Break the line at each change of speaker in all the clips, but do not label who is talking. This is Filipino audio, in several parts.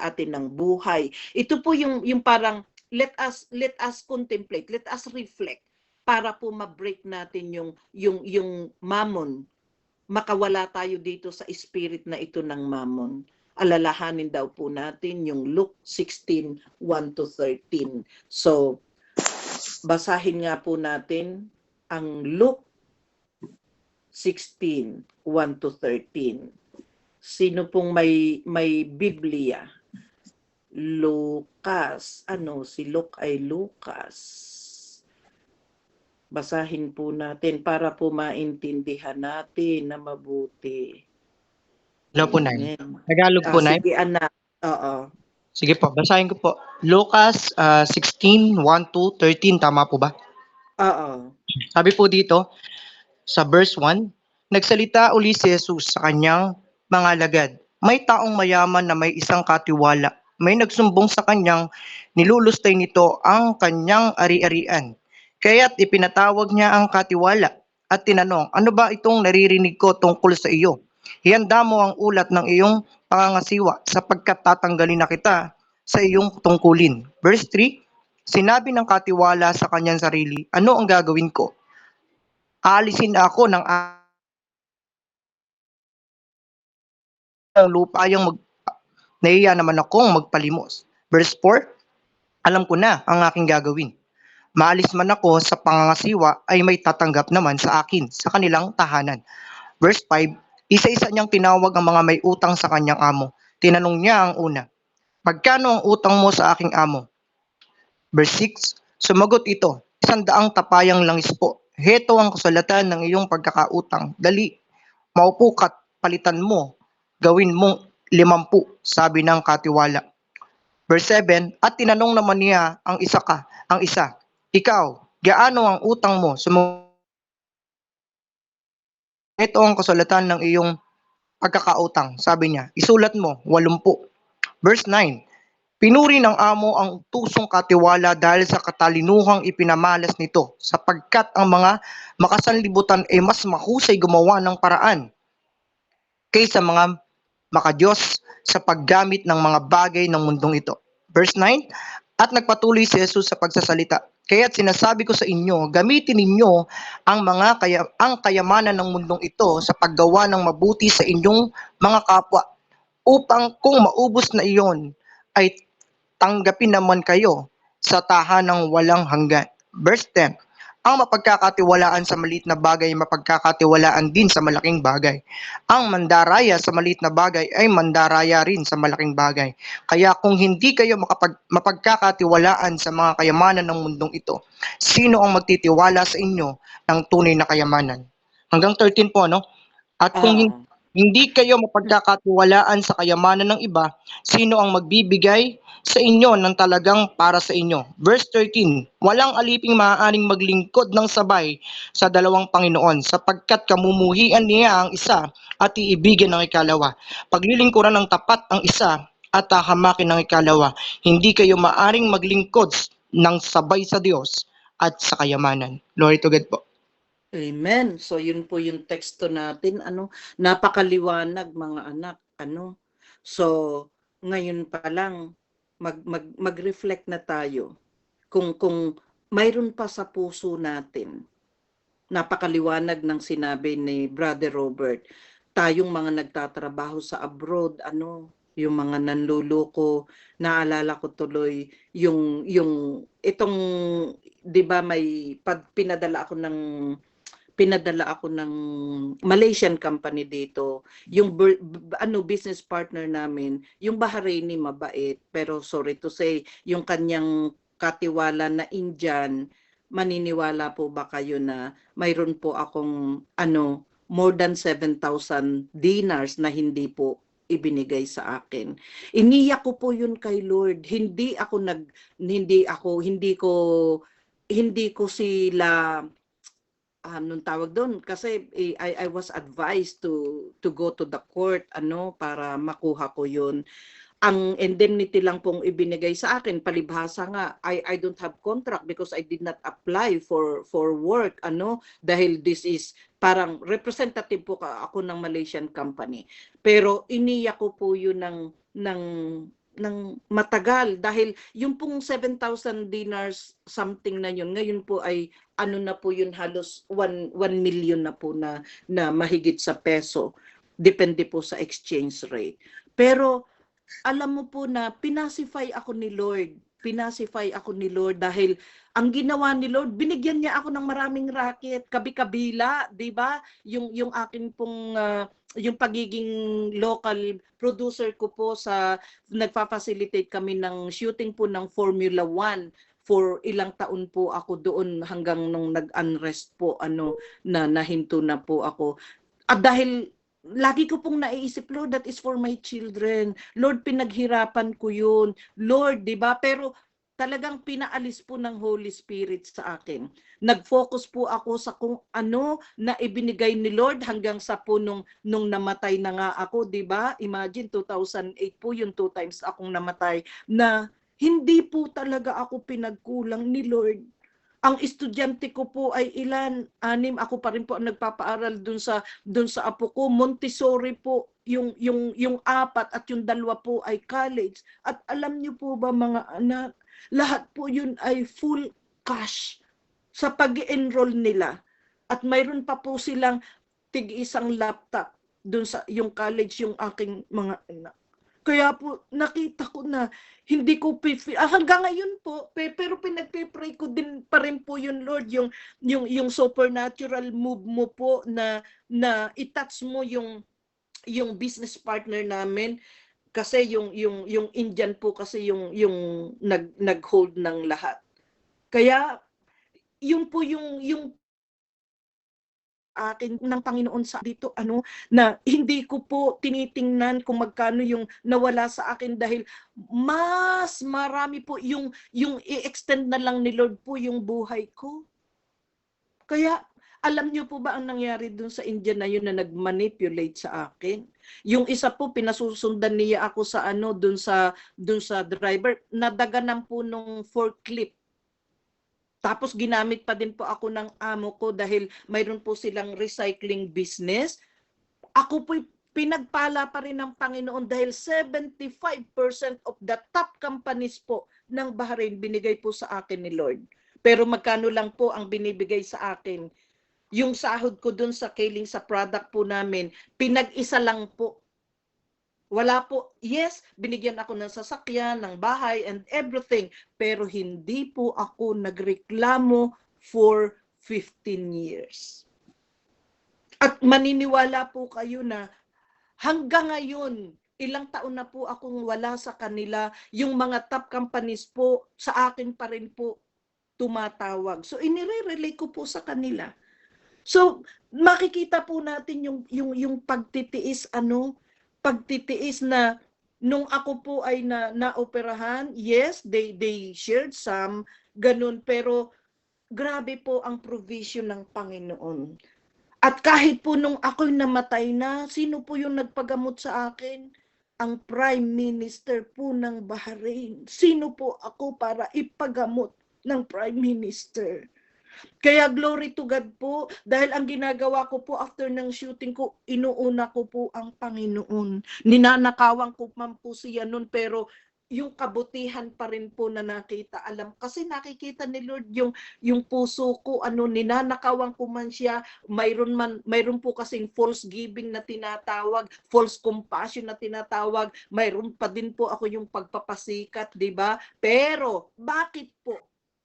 atin ng buhay. Ito po yung parang let us contemplate, let us reflect para po ma-break natin yung mammon. Makawala tayo dito sa spirit na ito ng mammon. Alalahanin daw po natin yung Luke 16:1-13. So, basahin nga po natin ang Luke 16:1-13. Sino pong may Biblia? Lucas. Si Luke ay Lucas. Basahin po natin para po maintindihan natin na mabuti.
Hello po, Nay. Tagalog po, Nay.
Sige, anak. Oo.
Sige po, basahin ko po. Lucas 16:1-13, tama po ba?
Oo.
Sabi po dito, sa verse 1, nagsalita uli si Jesus sa kanyang mga alagad. May taong mayaman na may isang katiwala. May nagsumbong sa kanyang nilulustay nito ang kanyang ari-arian. Kaya't ipinatawag niya ang katiwala at tinanong, ano ba itong naririnig ko tungkol sa iyo? Ihanda mo ang ulat ng iyong pangangasiwa sapagkat tatanggalin na kita sa iyong tungkulin. Verse 3, sinabi ng katiwala sa kanyang sarili, ano ang gagawin ko? Aalisin ako ng lupa yung nahiya naman akong magpalimos. Verse 4, alam ko na ang aking gagawin. Maalis man ako sa pangangasiwa ay may tatanggap naman sa akin sa kanilang tahanan. Verse 5, isa-isa niyang tinawag ang mga may utang sa kanyang amo. Tinanong niya ang una, magkano ang utang mo sa aking amo? Verse 6, sumagot ito, 100 tapayang langis po. Heto ang kasulatan ng iyong pagkakautang. Dali, maupo ka't palitan mo. Gawin mong 50, sabi ng katiwala. Verse 7, at tinanong naman niya ang isa, ikaw, gaano ang utang mo? Ito ang kasulatan ng iyong pagkakautang. Sabi niya, isulat mo, 80. Verse 9, pinuri ng amo ang tusong katiwala dahil sa katalinuhang ipinamalas nito, sapagkat ang mga makasanlibutan ay mas mahusay gumawa ng paraan kaysa mga makadiyos sa paggamit ng mga bagay ng mundong ito. Verse 9, at nagpatuloy si Jesus sa pagsasalita, kaya't sinasabi ko sa inyo, gamitin ninyo ang kayamanan ng mundong ito sa paggawa ng mabuti sa inyong mga kapwa, upang kung maubos na iyon, ay tanggapin naman kayo sa tahanang walang hanggan. Verse 10, ang mapagkakatiwalaan sa maliit na bagay ay mapagkakatiwalaan din sa malaking bagay. Ang mandaraya sa maliit na bagay ay mandaraya rin sa malaking bagay. Kaya kung hindi kayo mapagkakatiwalaan sa mga kayamanan ng mundong ito, sino ang magtitiwala sa inyo ng tunay na kayamanan? Hanggang 13 po, no? At kung hindi kayo mapagkakatiwalaan sa kayamanan ng iba, sino ang magbibigay sa inyo ng talagang para sa inyo? Verse 13, walang aliping maaaring maglingkod ng sabay sa dalawang Panginoon, sapagkat kamumuhian niya ang isa at iibigin ng ikalawa. Paglilingkuran ng tapat ang isa at hahamakin ng ikalawa. Hindi kayo maaaring maglingkod ng sabay sa Diyos at sa kayamanan. Glory to God po.
Amen. So yun po yung teksto natin, napakaliwanag mga anak, So ngayon pa lang mag-reflect na tayo kung mayroon pa sa puso natin. Napakaliwanag ng sinabi ni Brother Robert. Tayong mga nagtatrabaho sa abroad, yung mga nanluloko, naalala ko tuloy yung itong 'di ba may pinadala ako ng Malaysian company dito. Yung business partner namin, yung Bahraini mabait, pero sorry to say, yung kanyang katiwala na Indian, maniniwala po ba kayo na mayroon po akong more than 7,000 dinars na hindi po ibinigay sa akin. Iniyak ko po yun kay Lord. Hindi ko sila anong tawag doon, kasi I was advised to go to the court para makuha ko yun. Ang indemnity lang pong ibinigay sa akin, palibhasa nga, I don't have contract because I did not apply for work, dahil this is parang representative po ako ng Malaysian company. Pero iniyak ko po yun ng ng matagal dahil yung pong 7,000 dinars something na yun ngayon po ay ano na po yun halos 1 million na po na mahigit sa peso, depende po sa exchange rate. Pero alam mo po na pinacify ako ni Lord dahil ang ginawa ni Lord, binigyan niya ako ng maraming racket, kabi-kabila, 'di ba? Yung akin pong yung pagiging local producer ko po sa nagfa-facilitate kami ng shooting po ng Formula 1 for ilang taon po ako doon hanggang nung nag-unrest po na nahinto na po ako. At dahil lagi ko pong naiisip, Lord, that is for my children. Lord, pinaghirapan ko yun. Lord, di ba? Pero talagang pinaalis po ng Holy Spirit sa akin. Nag-focus po ako sa kung ano na ibinigay ni Lord hanggang sa po nung namatay na nga ako, di ba? Imagine, 2008 po yung 2 times akong namatay na hindi po talaga ako pinagkulang ni Lord. Ang estudyante ko po ay ilan? 6. Ako pa rin po ang nagpapaaral dun sa apo ko. Montessori po yung 4 at yung 2 po ay college. At alam niyo po ba mga anak, lahat po yun ay full cash sa pag-enroll nila. At mayroon pa po silang tig-isang laptop dun sa yung college yung aking mga anak. Kaya po nakita ko na hindi ko hanggang ngayon po pero pinagpe-pray ko din pa rin po yun, Lord, yung supernatural move mo po na i-touch mo yung business partner namin kasi yung Indian po kasi yung nag-hold ng lahat. Kaya yun po yung akin ng Panginoon sa dito na hindi ko po tinitingnan kung magkano yung nawala sa akin dahil mas marami po yung i-extend na lang ni Lord po yung buhay ko. Kaya alam niyo po ba ang nangyari dun sa India na yun na nag-manipulate sa akin? Yung isa po pinasusundan niya ako sa dun sa driver, nadaganan po nung forklift. Tapos ginamit pa din po ako ng amo ko dahil mayroon po silang recycling business. Ako po pinagpala pa rin ng Panginoon dahil 75% of the top companies po ng Bahrain binigay po sa akin ni Lord. Pero magkano lang po ang binibigay sa akin? Yung sahod ko dun sa Kaling sa product po namin, pinag-isa lang po. Wala po, yes, binigyan ako ng sasakyan, ng bahay, and everything. Pero hindi po ako nagreklamo for 15 years. At maniniwala po kayo na hanggang ngayon, ilang taon na po akong wala sa kanila, yung mga top companies po, sa akin pa rin po tumatawag. So, inire-relate ko po sa kanila. So, makikita po natin yung pagtitiis, pagtitiis na nung ako po ay naoperahan, yes, they shared some, ganun, pero grabe po ang provision ng Panginoon. At kahit po nung ako'y namatay na, sino po yung nagpagamot sa akin? Ang Prime Minister po ng Bahrain. Sino po ako para ipagamot ng Prime Minister? Kaya glory to God po, dahil ang ginagawa ko po after ng shooting ko, inuuna ko po ang Panginoon. Ninanakawan ko man po siya nun, pero yung kabutihan pa rin po na nakita. Kasi nakikita ni Lord yung puso ko, ninanakawan ko man siya, mayroon po kasing false giving na tinatawag, false compassion na tinatawag, mayroon pa din po ako yung pagpapasikat, di ba? Pero, bakit po?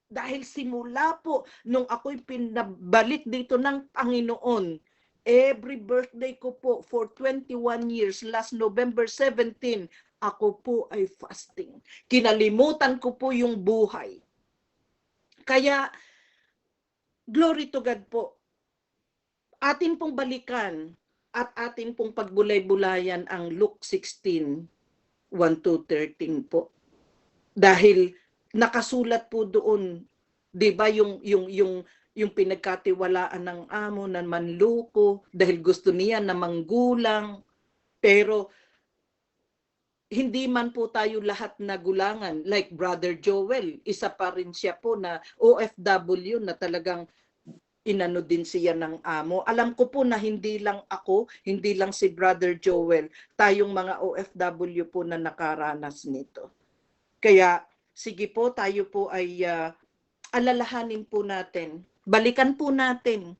Dahil simula po nung ako'y pinabalik dito ng Panginoon, every birthday ko po for 21 years, last November 17, ako po ay fasting. Kinalimutan ko po yung buhay. Kaya, glory to God po. Atin pong balikan at atin pong pagbulay-bulayan ang Luke 16, 1-13 po. Dahil nakasulat po doon, 'di ba, yung pinagkatiwalaan ng amo na manloko dahil gusto niya na manggulang, pero hindi man po tayo lahat na gulangan. Like Brother Joel, isa pa rin siya po na OFW na talagang inano din siya ng amo. Alam ko po na hindi lang ako, hindi lang si Brother Joel, tayong mga OFW po na nakaranas nito. Kaya sige po, tayo po ay alalahanin po natin, balikan po natin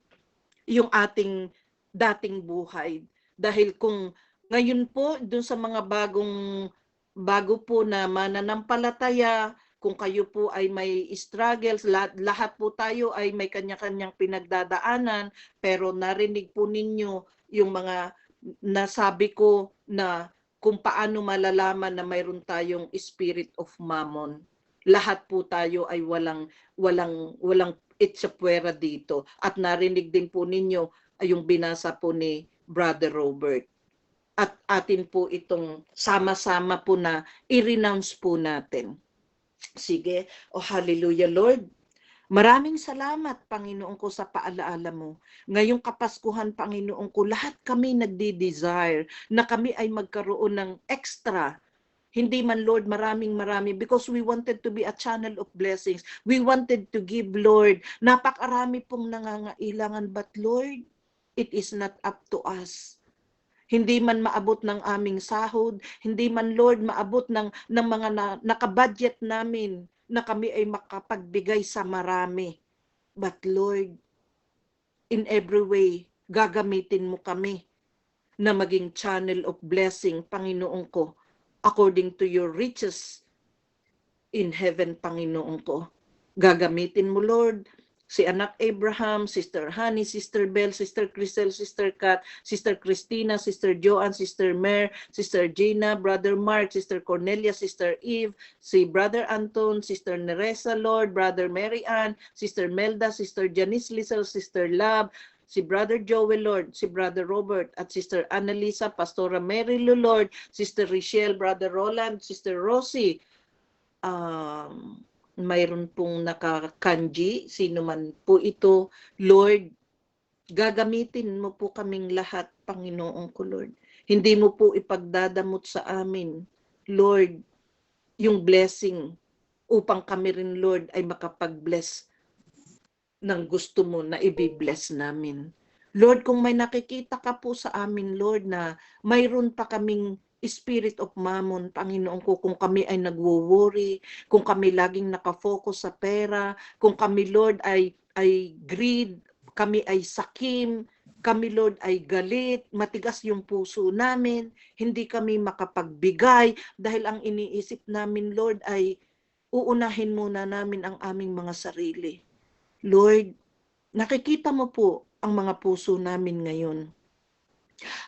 yung ating dating buhay. Dahil kung ngayon po, dun sa mga bago po na mananampalataya, kung kayo po ay may struggles, lahat po tayo ay may kanya-kanyang pinagdadaanan, pero narinig po ninyo yung mga nasabi ko na kung paano malalaman na mayroon tayong spirit of mammon. Lahat po tayo ay walang itsapwera dito. At narinig din po ninyo yung binasa po ni Brother Robert. At atin po itong sama-sama po na i-renounce po natin. Sige, hallelujah Lord. Maraming salamat, Panginoon ko, sa paalaala mo. Ngayong Kapaskuhan, Panginoon ko, lahat kami nagdi-desire na kami ay magkaroon ng extra. Hindi man, Lord, marami, because we wanted to be a channel of blessings. We wanted to give, Lord. Napakarami pong nangangailangan, but Lord, it is not up to us. Hindi man maabot ng aming sahod, hindi man, Lord, maabot ng mga nakabudget namin na kami ay makapagbigay sa marami. But Lord, in every way, gagamitin mo kami na maging channel of blessing, Panginoon ko, according to your riches in heaven, Panginoon ko. Gagamitin mo, Lord, si anak Abraham, Sister Honey, Sister Bell, Sister Crisel, Sister Kat, Sister Christina, Sister Joanne, Sister Mer, Sister Gina, Brother Mark, Sister Cornelia, Sister Eve, si Brother Anton, Sister Neresa, Lord, Brother Mary Ann, Sister Melda, Sister Janice Lizel, Sister Love, si Brother Joel, Lord, si Brother Robert, at Sister Annalisa, Pastora Mary Lou, Lord, Sister Richelle, Brother Roland, Sister Rosie, mayroon pong nakakanji, sino man po ito, Lord, gagamitin mo po kaming lahat, Panginoon ko, Lord. Hindi mo po ipagdadamot sa amin, Lord, yung blessing upang kami rin, Lord, ay makapag-bless ng gusto mo na i-bless namin. Lord, kung may nakikita ka po sa amin, Lord, na mayroon pa kaming spirit of mammon, Panginoon ko, kung kami ay nagwo-worry, kung kami laging nakafocus sa pera, kung kami, Lord, ay greed, kami ay sakim, kami, Lord, ay galit, matigas yung puso namin, hindi kami makapagbigay, dahil ang iniisip namin, Lord, ay uunahin muna namin ang aming mga sarili. Lord, nakikita mo po ang mga puso namin ngayon.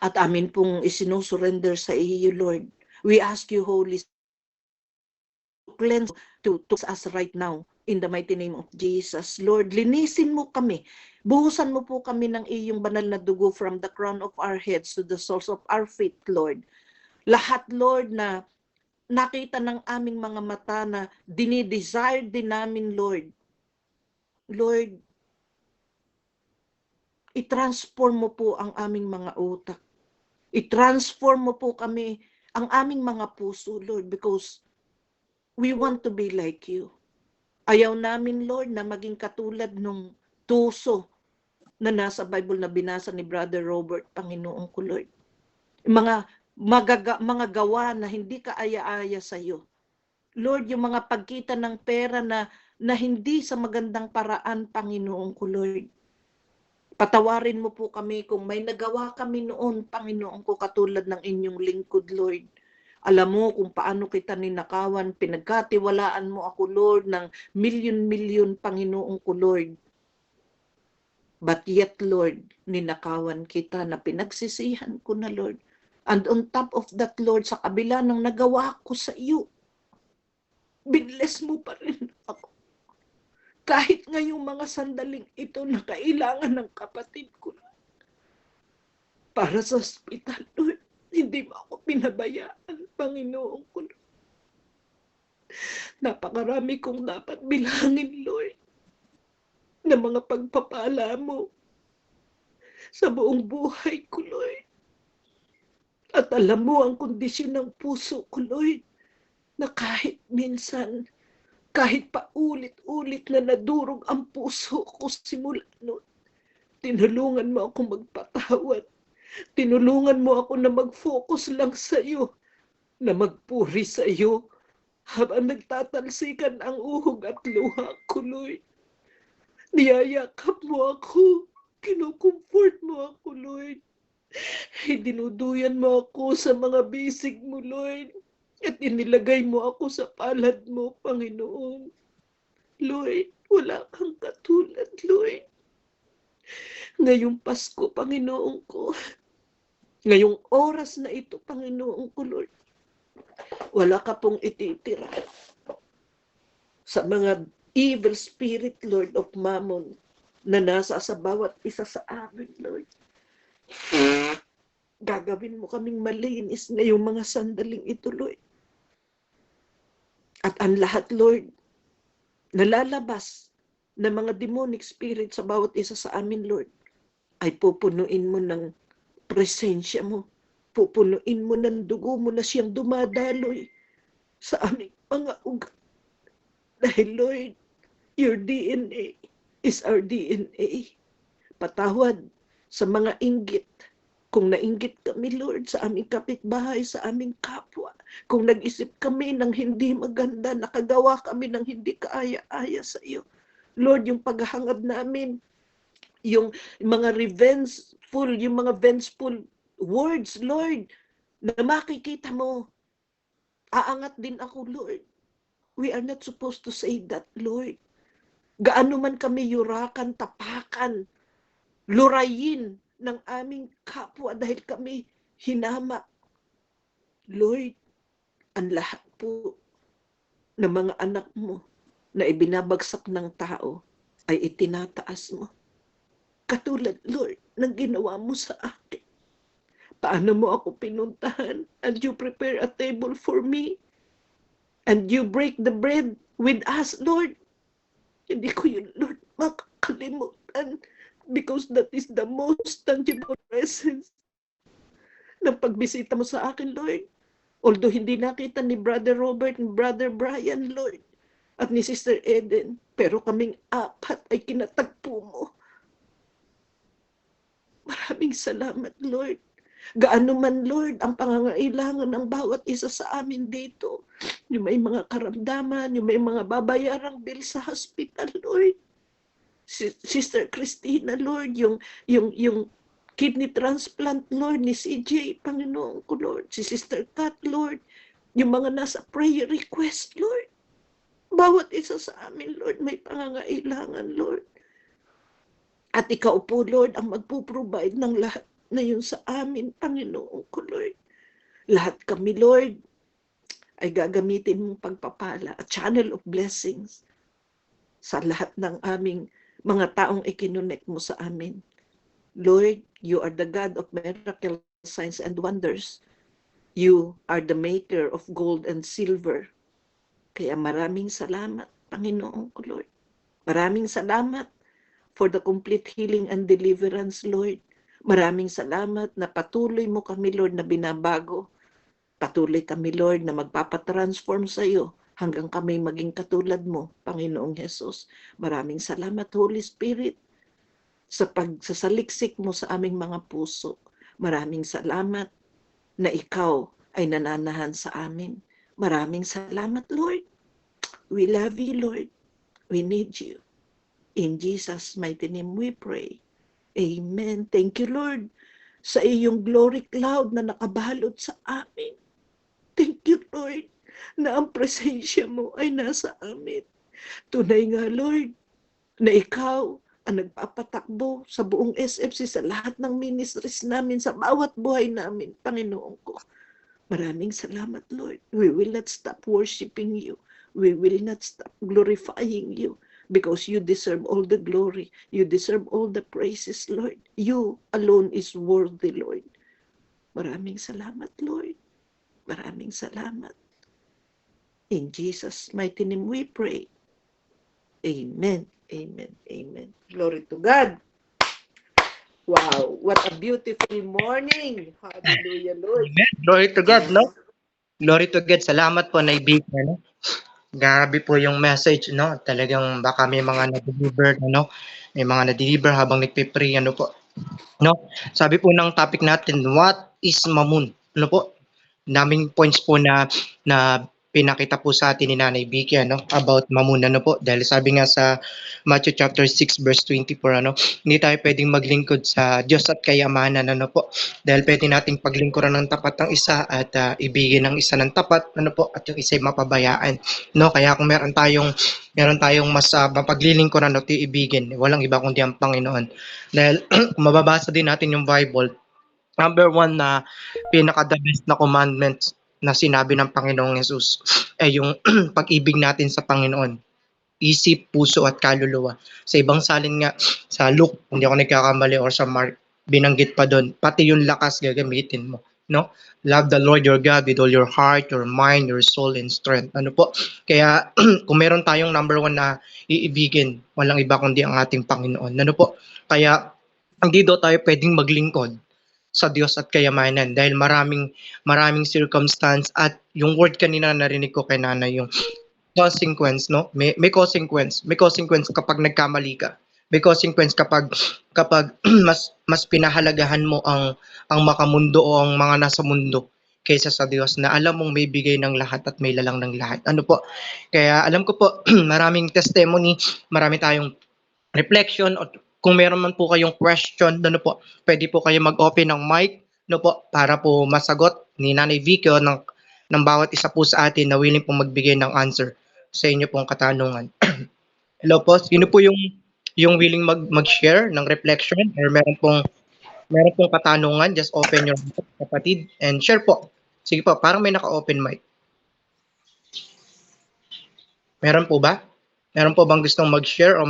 At amin pong isinusurrender sa iyo, Lord. We ask you, Holy Spirit, cleanse to us right now in the mighty name of Jesus. Lord, linisin mo kami. Buhusan mo po kami ng iyong banal na dugo from the crown of our heads to the soles of our feet, Lord. Lahat, Lord, na nakita ng aming mga mata na dinidesire din namin, Lord. Lord, i-transform mo po ang aming mga utak. I-transform mo po kami, ang aming mga puso, Lord, because we want to be like you. Ayaw namin, Lord, na maging katulad nung tuso na nasa Bible na binasa ni Brother Robert, Panginoon ko, Lord. Mga gawa na hindi kaaya-aya sa iyo. Lord, yung mga pagkita ng pera na hindi sa magandang paraan, Panginoon ko, Lord. Patawarin mo po kami kung may nagawa kami noon, Panginoon ko, katulad ng inyong lingkod, Lord. Alam mo kung paano kita ninakawan, pinagkatiwalaan mo ako, Lord, ng milyon-milyon, Panginoon ko, Lord. But yet, Lord, ninakawan kita na pinagsisihan ko na, Lord. And on top of that, Lord, sa kabila ng nagawa ko sa iyo, binless mo pa rin ako. Kahit ngayong mga sandaling ito na kailangan ng kapatid ko para sa ospital, Lord, hindi mo ako pinabayaan, Panginoon ko. Napakarami kong dapat bilangin, Lord, na mga pagpapala mo sa buong buhay ko, Lord. At alam mo ang kondisyon ng puso ko, Lord, na kahit minsan, kahit pa ulit-ulit na nadurog ang puso ko simula noon, Tinulungan mo ako magpatawad. Tinulungan mo ako na mag-focus lang sa iyo, na magpuri sa iyo habang nagtatalsikan ang uhog at luha ko, Lord. Niyayakap mo ako. Kinukomfort mo ako, Lord. Dinuduyan mo ako sa mga bisig mo, Lord. At inilagay mo ako sa palad mo, Panginoon. Lord, wala kang katulad, Lord. Ngayong Pasko, Panginoon ko. Ngayong oras na ito, Panginoon ko, Lord. Wala ka pong ititira sa mga evil spirit, Lord of Mammon, na nasa sa bawat isa sa amin, Lord. Gagawin mo kaming malinis ngayong mga sandaling ito, Lord. At ang lahat, Lord, nalalabas na mga demonic spirit sa bawat isa sa amin, Lord, ay pupunuin mo ng presensya mo. Pupunuin mo ng dugo mo na siyang dumadaloy sa aming mga ugat. Dahil, Lord, your DNA is our DNA. Patawad sa mga inggit. Kung nainggit kami, Lord, sa aming kapitbahay, sa aming kapwa. Kung nag-isip kami ng hindi maganda, nakagawa kami ng hindi kaaya-aya sa iyo. Lord, yung paghahangad namin, yung mga yung mga vengeful words, Lord, na makikita mo, aangat din ako, Lord. We are not supposed to say that, Lord. Gaano man kami yurakan, tapakan, lurayin ng aming kapwa dahil kami hinama. Lord, ang lahat po ng mga anak mo na ibinabagsak ng tao ay itinataas mo. Katulad, Lord, ng ginawa mo sa akin. Paano mo ako pinuntahan and you prepare a table for me and you break the bread with us, Lord. Hindi ko yun, Lord, makakalimutan because that is the most tangible presence ng pagbisita mo sa akin, Lord. Although hindi nakita ni Brother Robert and Brother Brian, Lord, at ni Sister Eden, pero kaming apat ay kinatagpo mo. Maraming salamat, Lord. Gaano man, Lord, ang pangangailangan ng bawat isa sa amin dito. Yung may mga karamdaman, yung may mga babayarang bill sa hospital, Lord. Sister Christina, Lord, yung kidney transplant, Lord, ni CJ, Panginoon ko, Lord. Si Sister Kat, Lord. Yung mga nasa prayer request, Lord. Bawat isa sa amin, Lord, may pangangailangan, Lord. At ikaw po, Lord, ang magpo-provide ng lahat na yun sa amin, Panginoon ko, Lord. Lahat kami, Lord, ay gagamitin mong pagpapala at channel of blessings sa lahat ng aming mga taong ikinonect mo sa amin. Lord, you are the God of miracles, signs, and wonders. You are the maker of gold and silver. Kaya maraming salamat, Panginoon ko, Lord. Maraming salamat for the complete healing and deliverance, Lord. Maraming salamat na patuloy mo kami, Lord, na binabago. Patuloy kami, Lord, na magpapatransform sa iyo hanggang kami maging katulad mo, Panginoong Jesus. Maraming salamat, Holy Spirit, sa pagsasaliksik mo sa aming mga puso. Maraming salamat na ikaw ay nananahan sa amin. Maraming salamat, Lord. We love you, Lord. We need you. In Jesus' mighty name we pray. Amen. Thank you, Lord, sa iyong glory cloud na nakabalot sa amin. Thank you, Lord, na ang presensya mo ay nasa amin. Tunay nga, Lord, na ikaw ang nagpapatakbo sa buong SFC, sa lahat ng ministries namin, sa bawat buhay namin, Panginoon ko. Maraming salamat, Lord. We will not stop worshiping you. We will not stop glorifying you. Because you deserve all the glory. You deserve all the praises, Lord. You alone is worthy, Lord. Maraming salamat, Lord. Maraming salamat. In Jesus' mighty name we pray. Amen. Amen. Amen. Glory to God. Wow. What a beautiful morning. Hallelujah, Lord.
Amen. Glory to God, no? Glory to God. Salamat po, naibigan, no? Grabe po yung message, no? Talagang baka may mga na-deliver, no? may mga na-deliver habang nagpe-pray, ano po. No? Sabi po ng topic natin, what is mamun? Ano po? Daming points po na pinakita po sa atin ni Nanay Vicky about mamun, ano po, dahil sabi nga sa Matthew chapter 6 verse 24, hindi tayo pwedeng maglingkod sa Diyos at kayamanan, ano po, dahil pwede nating paglingkuran ng tapat ng isa at ibigin ng isa ng tapat, ano po, at yung isa ay mapabayaan, no? Kaya kung meron tayong mas mapaglilingkuran at iibigin, walang iba kundi ang Panginoon, dahil kung mababasa din natin yung Bible, number one na pinaka the best na commandments na sinabi ng Panginoong Jesus ay yung pag-ibig natin sa Panginoon, isip, puso at kaluluwa. Sa ibang salin nga, sa Luke, hindi ako nagkakamali, or sa Mark, binanggit pa doon, pati yung lakas gagamitin mo. No? Love the Lord your God with all your heart, your mind, your soul, and strength. Ano po? Kaya kung meron tayong number one na iibigin, walang iba kundi ang ating Panginoon. Ano po? Kaya hindi daw tayo pwedeng maglingkod sa Diyos at kayamanan dahil maraming circumstance, at yung word kanina narinig ko kay Nanay, yung consequence, no? May consequence kapag nagkamali ka. May consequence kapag mas pinahalagahan mo ang makamundo o ang mga nasa mundo kaysa sa Diyos na alam mong may bigay ng lahat at may lalang ng lahat. Ano po? Kaya alam ko po maraming testimony, marami tayong reflection, o kung meron man po kayong question, ano po, pwede po kayo mag-open ng mic, no po, para po masagot ni Nanay Vicky o ng bawat isa po sa atin na willing po magbigay ng answer sa inyo pong katanungan. Hello po, sino po yung willing mag-share ng reflection, or meron pong katanungan, just open your mic, kapatid, and share po. Sige po, parang may naka-open mic. Meron po ba? Meron po bang gustong mag-share o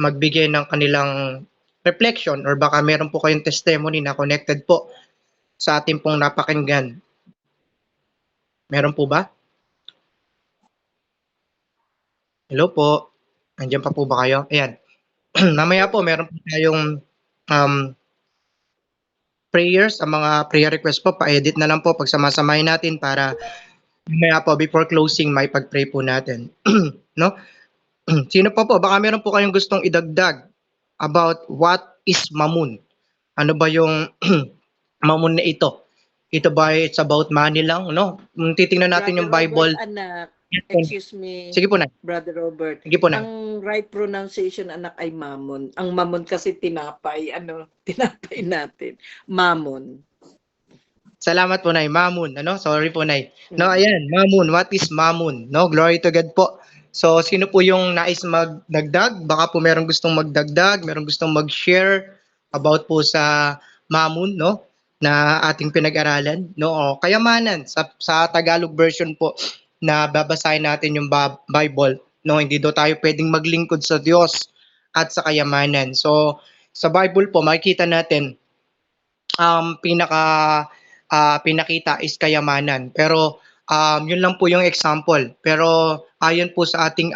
magbigay ng kanilang reflection, or baka meron po kayong testimony na connected po sa ating pong napakinggan? Meron po ba? Hello po. Andiyan pa po ba kayo? Ayan. Mamaya po meron po tayong prayers, ang mga prayer request po, pa-edit na lang po pagsamasamahin natin para mamaya po before closing may pag-pray po natin. No? Sino pa po? Baka meron po kayong gustong idagdag about what is mamun. Ano ba yung mamun na ito? Ito ba it's about money lang, no? Kung titingnan natin yung Bible.
Robert, anak, excuse me,
Sige po na.
Brother Robert.
Sige po na.
Ang right pronunciation, anak, ay mamon. Ang mamon kasi tinapay, tinapay natin. Mamon.
Salamat po, Nay. Mamun, Sorry po, Nay. No, ayan, mamun. What is mamun? No, glory to God po. So, sino po yung nais magdagdag? Baka po merong gustong magdagdag, merong gustong mag-share about po sa mamun, no? Na ating pinag-aralan, no? O kayamanan sa Tagalog version po na babasahin natin yung Bible, no? Hindi daw tayo pwedeng maglingkod sa Diyos at sa kayamanan. So, sa Bible po makikita natin pinakita is kayamanan. Pero yun lang po yung example. Pero ayon po sa ating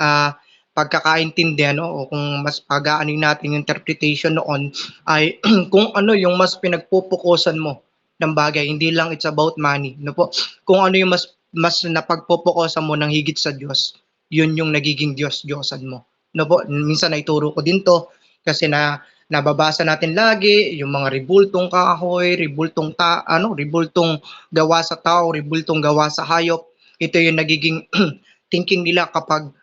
pagkakaintindi, o kung mas pagaanin natin yung interpretation noon, ay kung ano yung mas pinagpupukusan mo ng bagay, hindi lang it's about money, no po. Kung ano yung mas napagpupukusan mo ng higit sa Diyos, yun yung nagiging Diyos-Diyosan mo. No po, minsan naituro ko din to kasi nababasa natin lagi yung mga ribultong kahoy, ribultong gawa sa tao, ribultong gawa sa hayop. Ito yung nagiging thinking nila kapag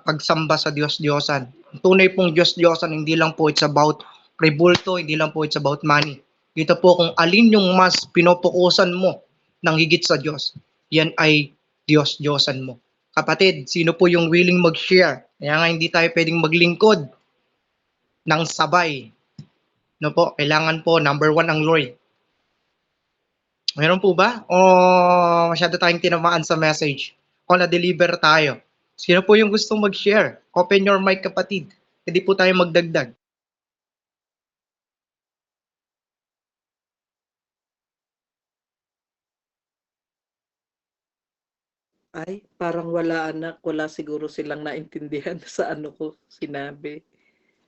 pagsamba sa Diyos-Diyosan. Tunay pong Diyos-Diyosan, hindi lang po it's about ribulto, hindi lang po it's about money. Ito po kung alin yung mas pinopokusan mo ng higit sa Diyos, yan ay Diyos-Diyosan mo. Kapatid, sino po yung willing mag-share? Kaya nga hindi tayo pwedeng maglingkod ng sabay. No po, kailangan po number one ang Lord. Meron po ba? O masyado tayong tinamaan sa message? O na-deliver tayo? Sino po yung gustong mag-share? Open your mic, kapatid. Hindi po tayo magdagdag.
Ay, parang wala, anak. Wala siguro silang naintindihan sa ko sinabi.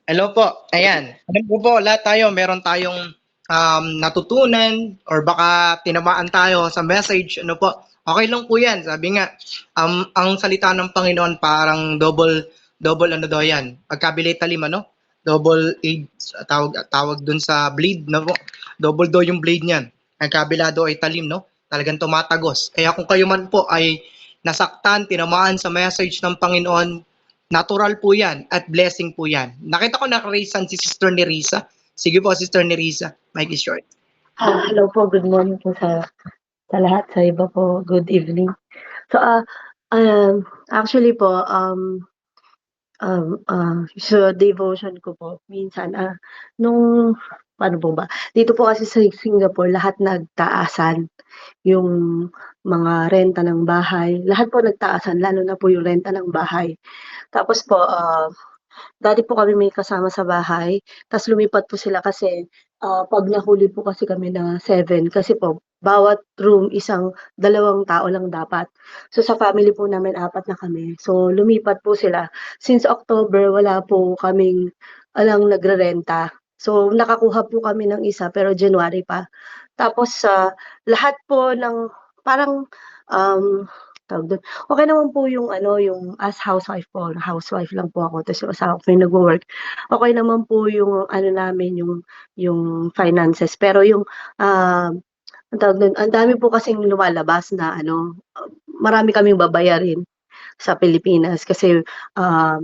Hello po. Ayan. Alam ko po, lahat tayo, meron tayong natutunan or baka tinamaan tayo sa message. Ano po? Okay lang po yan. Sabi nga, ang salita ng Panginoon parang double yan. Pagkabilay talim, double edge tawag dun sa blade na po. Double daw yung blade niyan. Ang kabila daw ay talim, no? Talagang tumatagos. Kaya kung kayo man po ay nasaktan, tinamaan sa message ng Panginoon, natural po yan at blessing po yan. Nakita ko naka-raisan si Sister Nerissa. Sige po, Sister Nerissa. Mike is yours.
Hello po, good morning po sa lahat, sa iba po, good evening. So, actually po, sa devotion ko po, minsan, nung, paano po ba? Dito po kasi sa Singapore, lahat nagtaasan yung mga renta ng bahay. Lahat po nagtaasan, lalo na po yung renta ng bahay. Tapos po, dati po kami may kasama sa bahay, tapos lumipat po sila kasi 'pag nahuli po kasi kami na 7 kasi po bawat room dalawang tao lang dapat. So sa family po namin 4 na kami. So lumipat po sila. Since October wala po kaming nagrerenta. So nakakuha po kami ng isa pero January pa. Tapos sa lahat po ng parang, tawag dun, okey naman po yung yung as housewife po, housewife lang po ako ta's yung asawa ko yung nagwo-work. Okey naman po yung namin, yung finances. Pero yung, anong tawag dun, ang dami po kasing lumalabas na marami kaming babayarin sa Pilipinas kasi, ah,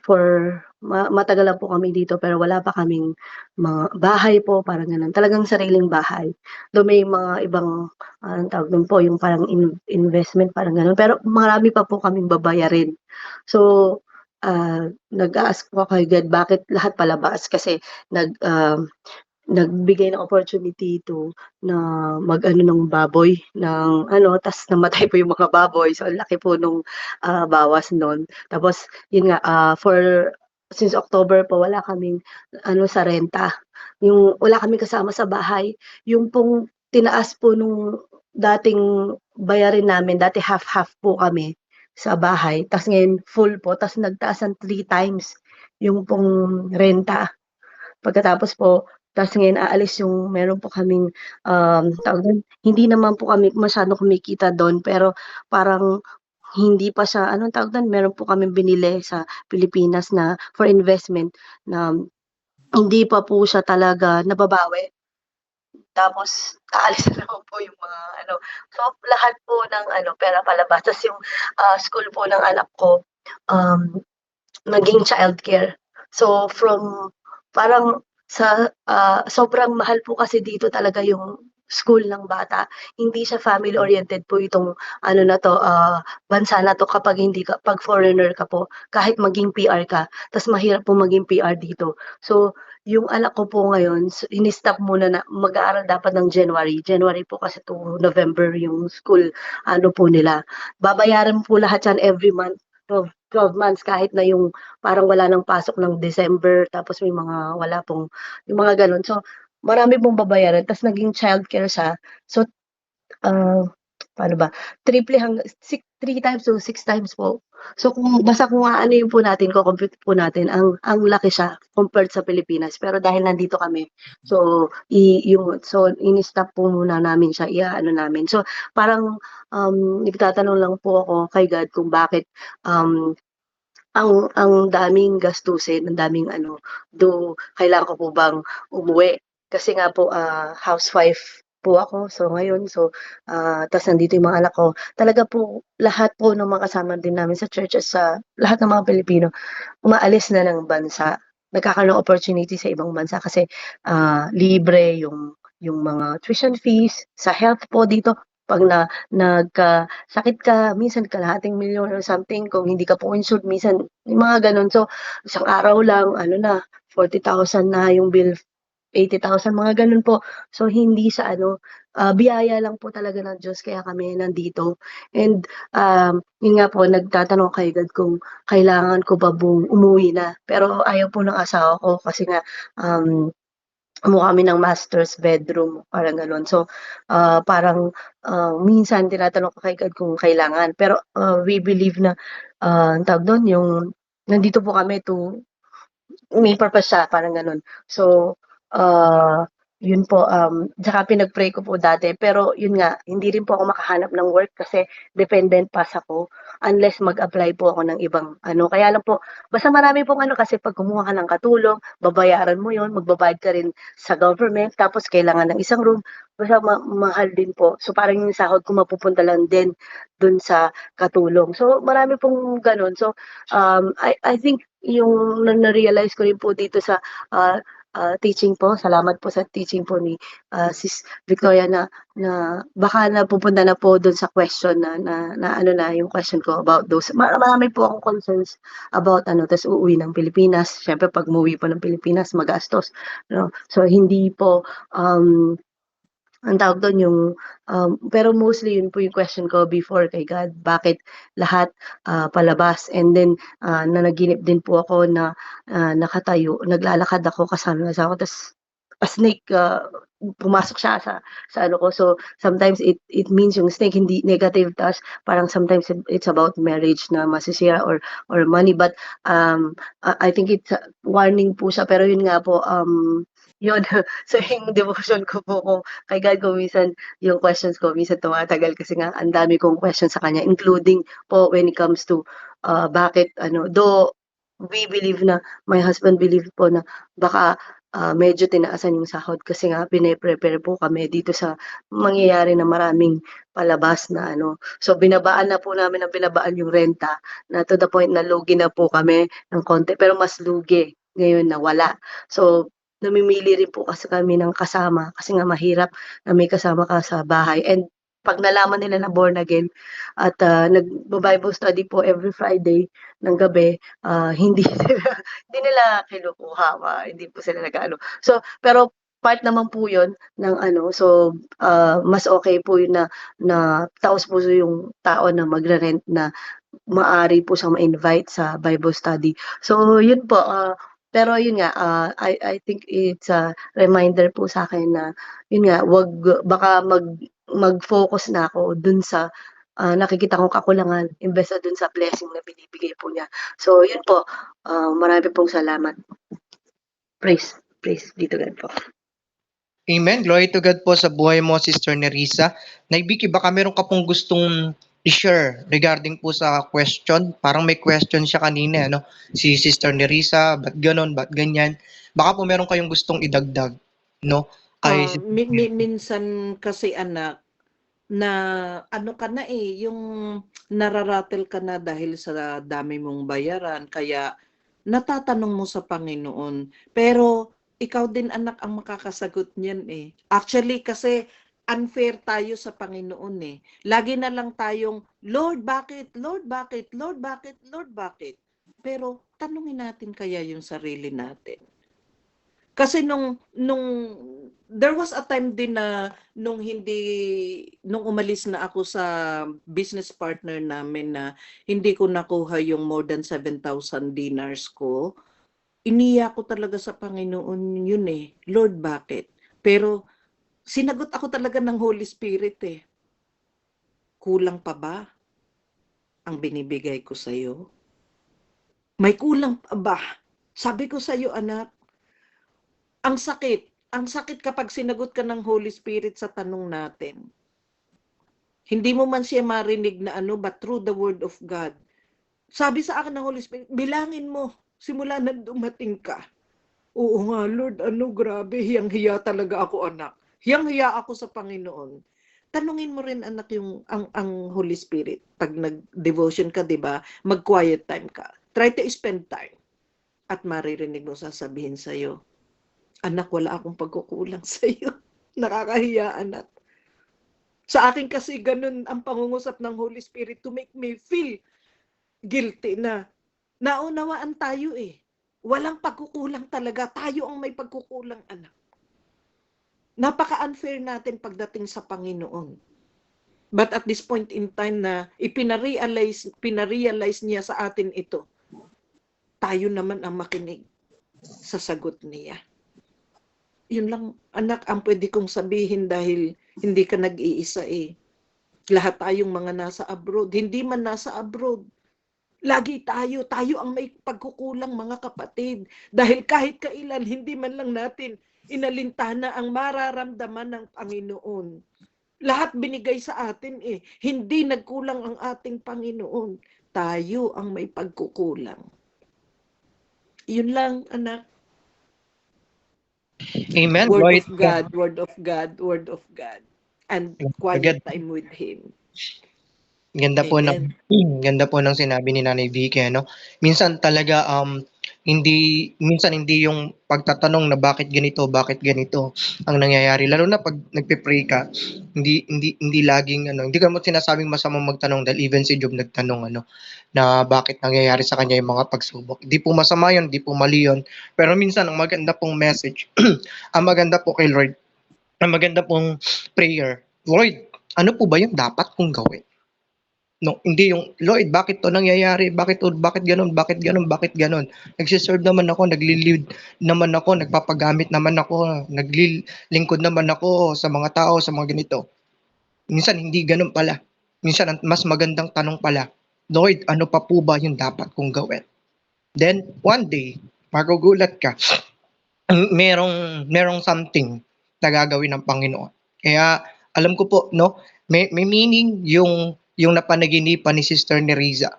for matagal na po kami dito pero wala pa kaming mga bahay po, parang gano'n. Talagang sariling bahay. Though may mga ibang, anong tawag dun po, yung parang investment, parang gano'n. Pero marami pa po kaming babayarin. So, nag-a-ask po ako kay God, bakit lahat palabas? Kasi nagbigay ng opportunity na mag-ano ng baboy ng ta's namatay po yung mga baboy. So, ang laki po nung, bawas nun. Tapos yun nga, since October po wala kaming sa renta. Yung wala kaming kasama sa bahay. Yung pong tinaas po nung dating bayarin namin, dati half-half po kami sa bahay, ta's ngayon full po, ta's nagtaas ng 3 times yung pong renta. Pagkatapos po, ta's ngayon aalis yung meron po kaming, tawag dun, hindi naman po kami masyadong kumikita dun pero parang hindi pa siya anong tawag dun, meron po kaming binili sa Pilipinas na for investment na hindi pa po siya talaga nababawi. Tapos aalis na naman po yung mga so lahat po ng pera palabas. Ta's yung, school po ng anak ko, um naging childcare. So from parang sobrang mahal po kasi dito talaga yung school ng bata. Hindi siya family oriented po itong na 'to, bansa na 'to kapag hindi ka 'pag foreigner ka po, kahit maging PR ka, ta's mahirap po maging PR dito. So, yung anak ko po ngayon ini-stop muna na mag-aaral dapat ng January. January po kasi to November yung school po nila. Babayaran po lahat yan every month, 12 months kahit na yung parang wala ng pasok ng December tapos may mga wala pong yung mga gano'n. So, marami pong babayaran ta's naging childcare siya. So, ah, paano ba, triple 3 times to 6 times po. So, kung aanuhin po natin, co-compute po natin, ang laki siya compared sa Pilipinas. Pero dahil nandito kami, so ini-stop po muna namin siya, namin. So, parang, nagtatanong lang po ako kay God kung bakit, ang daming gastusin, ang daming kailangan ko po bang umuwi? Kasi nga po, housewife po ako. So ngayon, ta's nandito yung mga anak ko. Talaga po lahat po ng mga kasama din namin sa church at sa lahat ng mga Pilipino, umaalis na ng bansa. Nagkakaroon ng opportunity sa ibang bansa kasi, libre yung mga tuition fees, sa health po dito 'pag nagkasakit ka, minsan kalahating milyon or something kung hindi ka po insured minsan, yung mga gano'n. So, isang araw lang 40,000 na yung bill, 80,000 mga gano'n po. So, hindi sa biyaya lang po talaga ng Diyos kaya kami nandito. And, yun nga po nagtatanong kay God kung kailangan ko ba bang umuwi na, pero ayaw po ng asawa ko kasi nga, kumuha kami ng master's bedroom, parang gano'n. So, parang, minsan tinatanong ko kay God kung kailangan. Pero, we believe na, anong tawag dun, yung nandito po kami may purpose siya, parang gano'n. So, yun po, tsaka pinag-pray ko po dati. Pero yun nga, hindi rin po ako makahanap ng work kasi dependent pass ako. unless mag-apply po ako ng ibang ano. Kaya lang po, basta marami pong ano kasi pag kumuha ka ng katulong, babayaran mo yon, magbabayad ka rin sa government, tapos kailangan ng isang room, basta mahal din po. So parang yung sahod ko mapupunta lang din dun sa katulong. So marami pong ganun. So I think yung na-realize ko rin po dito sa teaching po, salamat po sa teaching po ni Sis Victoria na baka napupunta na po doon sa question na ano na yung question ko about those. Marami po akong concerns about ano, tas uuwi ng Pilipinas. Syempre pag umuwi po ng Pilipinas, magastos. No? So hindi po ang tawag doon yung pero mostly yun po yung question ko before kay God, bakit lahat palabas, and then nanaginip din po ako na nakatayo, naglalakad ako kasama ng asawa ko, tas a snake pumasok siya sa ano ko. So sometimes it means yung snake hindi negative, tas parang sometimes it's about marriage na masisira or money, but I think it's warning po siya, pero yun nga po yun. So yung devotion ko po kung kay God ko minsan yung questions ko minsan tumatagal kasi nga ang dami kong questions sa kanya, including po when it comes to bakit ano, though we believe na, my husband believe po na baka medyo tinaasan yung sahod kasi nga pine-prepare po kami dito sa mangyayari na maraming palabas na ano. So binabaan na po namin ng binabaan yung renta na to the point na lugi na po kami ng konti, pero mas lugi ngayon na wala. So namimili rin po kasi kami ng kasama kasi nga mahirap na may kasama ka sa bahay, and pag nalaman nila na born again at nagbo-Bible study po every Friday ng gabi, hindi nila kinukuha, hindi po sila nag-aano. So pero part naman po 'yon ng ano, so mas okay po 'yun na taos-puso yung tao na magre-rent na maari po siyang ma-invite sa Bible study. So 'yun po, pero yun nga, I think it's a reminder po sa akin na yun nga, baka mag-focus na ako dun sa nakikita kong kakulangan imbes na dun sa blessing na binibigay po niya. So yun po, marami pong salamat. Praise be to God po.
Amen. Glory to God po sa buhay mo, Sister Nerissa. Naibiki, baka meron ka pong gustong i-share regarding po sa question. Parang may question siya kanina, ano? Si Sister Nerissa, ba't ganon, ba't ganyan? Baka po meron kayong gustong idagdag, no? Kay
Minsan kasi anak, na ano ka na yung nararatel ka na dahil sa dami mong bayaran, kaya natatanong mo sa Panginoon. Pero ikaw din anak ang makakasagot niyan Actually kasi unfair tayo sa Panginoon Lagi na lang tayong, Lord, bakit? Lord, bakit? Lord, bakit? Lord, bakit? Pero tanungin natin kaya yung sarili natin. Kasi nung there was a time din na nung umalis na ako sa business partner namin na hindi ko nakuha yung more than 7,000 dinars ko, iniyak ko talaga sa Panginoon yun Lord, bakit? Pero sinagot ako talaga ng Holy Spirit Kulang pa ba ang binibigay ko sa'yo? May kulang pa ba? Sabi ko sa'yo, anak, ang sakit kapag sinagot ka ng Holy Spirit sa tanong natin. Hindi mo man siya marinig na but through the Word of God. Sabi sa akin ng Holy Spirit, bilangin mo, simula na dumating ka. Oo nga, Lord, grabe, hiyang-hiya talaga ako, anak. Hiyang-hiya ako sa Panginoon. Tanungin mo rin, anak, ang Holy Spirit. Pag nag-devotion ka, di ba, mag-quiet time ka. Try to spend time. At maririnig mo sasabihin sa'yo, anak, wala akong pagkukulang sa iyo. Nakakahiya, anak. Sa akin kasi ganun ang pangungusap ng Holy Spirit to make me feel guilty na naunawaan tayo Walang pagkukulang talaga. Tayo ang may pagkukulang, anak. Napaka-unfair natin pagdating sa Panginoon. But at this point in time na pinarealize niya sa atin ito, tayo naman ang makinig sa sagot niya. Yun lang, anak, ang pwede kong sabihin dahil hindi ka nag-iisa Lahat tayong mga nasa abroad. Hindi man nasa abroad. Lagi tayo ang may pagkukulang, mga kapatid. Dahil kahit kailan, hindi man lang natin inalintana ang mararamdaman ng Panginoon. Lahat binigay sa atin eh. Hindi nagkulang ang ating Panginoon. Tayo ang may pagkukulang. Yun lang, anak.
Amen.
Word
Glory
of
to God.
God, word of God, word of God. And quiet time with Him.
Ganda po
Amen.
ganda po ng sinabi ni Nanay Vicky, ano. Minsan talaga minsan hindi yung pagtatanong na bakit ganito ang nangyayari. Lalo na pag nagpe-pray ka, hindi laging hindi ka mo sinasabing masamang magtanong dahil even si Job nagtanong na bakit nangyayari sa kanya yung mga pagsubok. Hindi po masama yun, hindi po mali yun. Pero minsan ang maganda pong message, ang maganda po kay Lord, ang maganda pong prayer, Lord, ano po ba yung dapat kong gawin? No, hindi yung, Lord, bakit to nangyayari? Bakit ganun? Bakit ganun? Bakit ganun? Nagsiserve naman ako, nagli-lead naman ako, nagpapagamit naman ako, naglilingkod naman ako sa mga tao, sa mga ganito. Minsan hindi ganun pala. Minsan ang mas magandang tanong pala, Lord, ano pa po ba yung dapat kong gawin? Then, one day, magugulat ka, merong something na gagawin ng Panginoon. Kaya alam ko po, no, may meaning yung napanaginipan ni Sister Nerissa.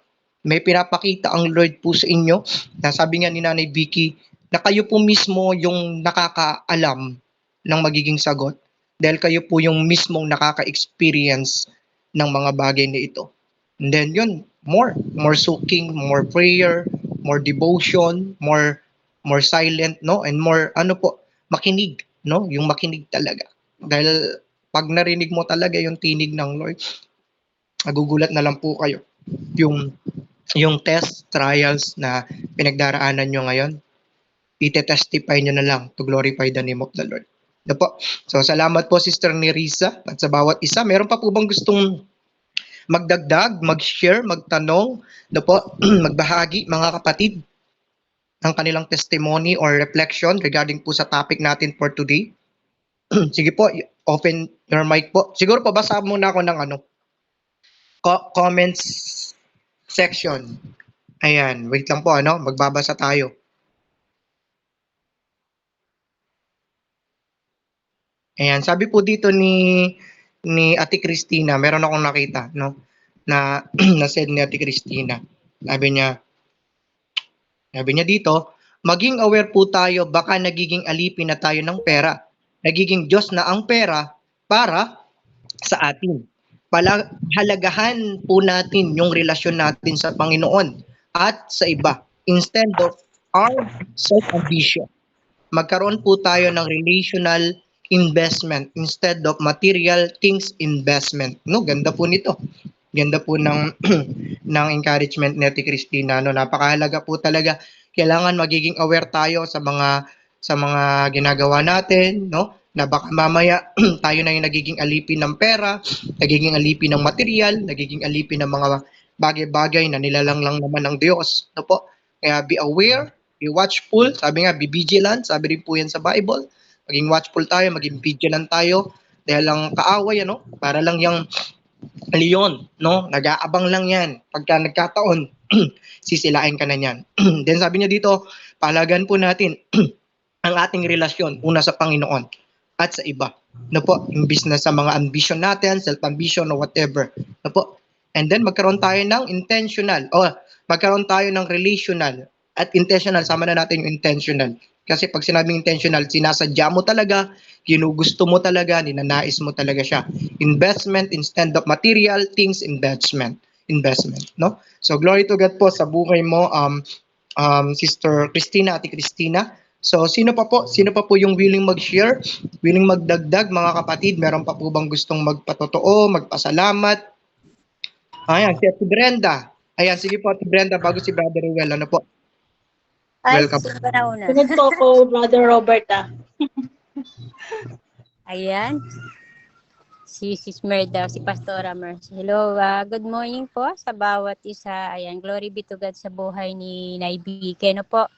May pinapakita ang Lord po sa inyo na sabi nga ni Nanay Vicky na kayo po mismo yung nakakaalam ng magiging sagot dahil kayo po yung mismong nakaka-experience ng mga bagay na ito. And then yun, more soaking, more prayer, more devotion, more silent, no, and more makinig, no, yung makinig talaga. Dahil pag narinig mo talaga yung tinig ng Lord, magugulat na lang po kayo yung test trials na pinagdaraanan nyo ngayon, ite-testify nyo na lang to glorify the name of the Lord. Po. So salamat po Sister Nerissa at sa bawat isa. Meron pa po bang gustong magdagdag, mag-share, magtanong, po, magbahagi mga kapatid ng kanilang testimony or reflection regarding po sa topic natin for today? Sige po, open your mic po. Siguro pabasa muna ako ng comments section. Ayan, wait lang po magbabasa tayo. Ayan, sabi po dito ni Ate Christina, meron akong nakita, no, na na-send ni Ate Christina. Sabi niya dito, maging aware po tayo, baka nagiging alipin na tayo ng pera. Nagiging Diyos na ang pera para sa atin. Halagahan po natin yung relasyon natin sa Panginoon at sa iba instead of our self-ambition. Magkaroon po tayo ng relational investment instead of material things investment. No, ganda po nito. Ganda po ng ng encouragement ni Ate Christina, no. Napakahalaga po talaga. Kailangan magiging aware tayo sa mga ginagawa natin, no? Na baka mamaya tayo na yung nagiging alipin ng pera, nagiging alipin ng material, nagiging alipin ng mga bagay-bagay na nilalang lang naman ng Diyos. No po? Kaya be aware, be watchful, sabi nga, be vigilant, sabi rin po yan sa Bible. Maging watchful tayo, maging vigilant tayo, dahil lang kaaway, para lang yung leon, no? Nag-aabang lang yan. Pagka nagkataon, sisilain ka na yan. Then sabi niya dito, pahalagan po natin ang ating relasyon, una sa Panginoon at sa iba. No po, imbis na sa mga ambition natin, self-ambition or whatever. No po. And then magkaroon tayo ng intentional, magkaroon tayo ng relational at intentional, sama na natin yung intentional. Kasi pag sinabing intentional, sinasadya mo talaga, ginugusto mo talaga, ninanais mo talaga siya. Investment instead of material things, investment, no? So glory to God po sa buhay mo, Sister Christina, Ate Christina. So sino pa po yung willing mag-share, willing magdagdag mga kapatid? Meron pa po bang gustong magpatotoo, magpasalamat? Ayan, si Ate Brenda. Ayan, sige po Ate Brenda, bago si Brother Ruel, ano po?
Ay,
Welcome.
sino ba na una?
Sunod po ako, Brother Robert
Ayan. Si Merda, si Pastora Mercy. Hello, good morning po sa bawat isa. Ayan, glory be to God sa buhay ni Naibi. Kaya po,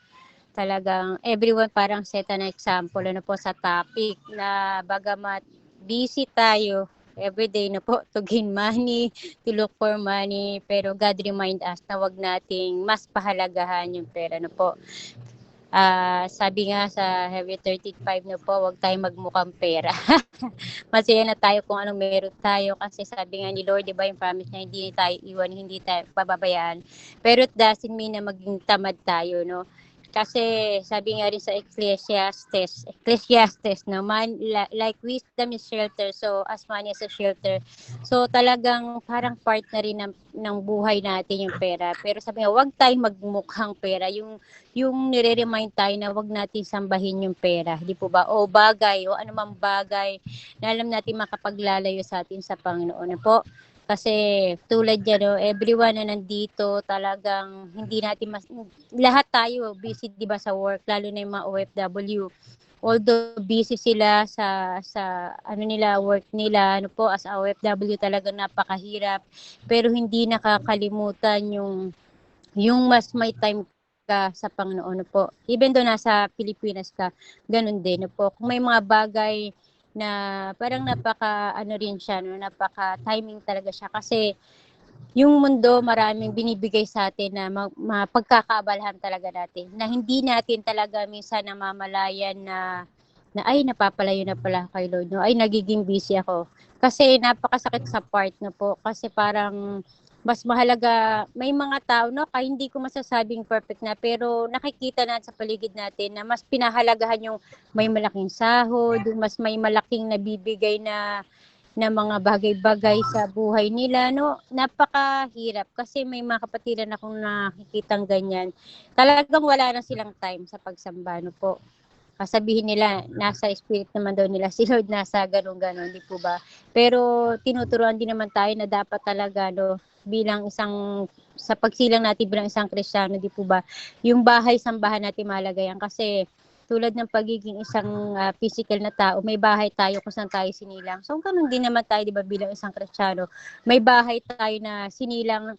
talagang everyone parang set an example po sa topic na bagamat busy tayo everyday po to gain money, to look for money, pero God remind us na wag nating mas pahalagahan yung pera po. Sabi nga sa Heavy 35 na po, huwag tayong magmukhang pera. Masaya na tayo kung anong meron tayo kasi sabi nga ni Lord, di ba yung promise niya, hindi tayo iwan, hindi tayo pababayaan. Pero it doesn't mean na maging tamad tayo, no? Kasi sabi nga rin sa Ecclesiastes, no, like wisdom is shelter, so as money is a shelter. So talagang parang part na rin ng buhay natin yung pera. Pero sabi nga, huwag tayong magmukhang pera. Yung nire-remind tayo na huwag natin sambahin yung pera. Di po ba? O bagay, o anumang bagay na alam natin makapaglalayo sa atin sa Panginoon. Po? Kasi tulad yan, no, everyone na nandito talagang hindi natin lahat tayo busy, di ba, sa work, lalo na yung mga OFW. Although busy sila sa ano nila, work nila, ano po, as OFW talagang napakahirap, pero hindi nakakalimutan yung mas may time ka sa Panginoon, po. Even though nasa Pilipinas ka, ganun din, po. Kung may mga bagay na parang napaka ano rin siya, no, napaka timing talaga siya kasi yung mundo maraming binibigay sa atin na mapagkakaabalahan talaga natin na hindi natin talaga minsan namamalayan na ay napapalayo na pala kay Lord, no, ay nagiging busy ako kasi napakasakit sa part na po kasi parang mas mahalaga, may mga tao, no, kaya hindi ko masasabing perfect na, pero nakikita natin sa paligid natin na mas pinahalagahan yung may malaking sahod, mas may malaking nabibigay na mga bagay-bagay sa buhay nila, no, napakahirap kasi may mga kapatiran akong nakikitang ganyan. Talagang wala na silang time sa pagsamba, no po. Sabihin nila, nasa spirit naman daw nila si Lord, nasa ganun-ganon, di po ba? Pero tinuturuan din naman tayo na dapat talaga, no, bilang isang, sa pagsilang natin bilang isang Kristiyano, di po ba? Yung bahay, sambahan natin mahalaga yan kasi tulad ng pagiging isang physical na tao, may bahay tayo kung saan tayo sinilang. So, ganun din naman tayo, di ba, bilang isang Kristiyano. May bahay tayo na sinilang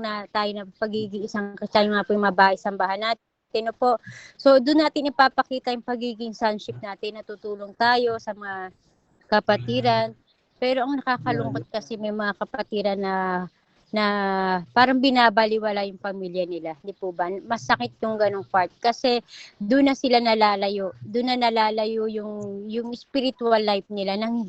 na tayo na pagiging isang Kristiyano nga po yung mga bahay, sambahan natin. No po. So, doon natin ipapakita yung pagiging sonship natin, natutulong tayo sa mga kapatiran. Pero ang nakakalungkot kasi may mga kapatiran na parang binabaliwala yung pamilya nila, di po ba? Masakit yung ganong part kasi doon na sila nalalayo. Doon na nalalayo yung spiritual life nila nang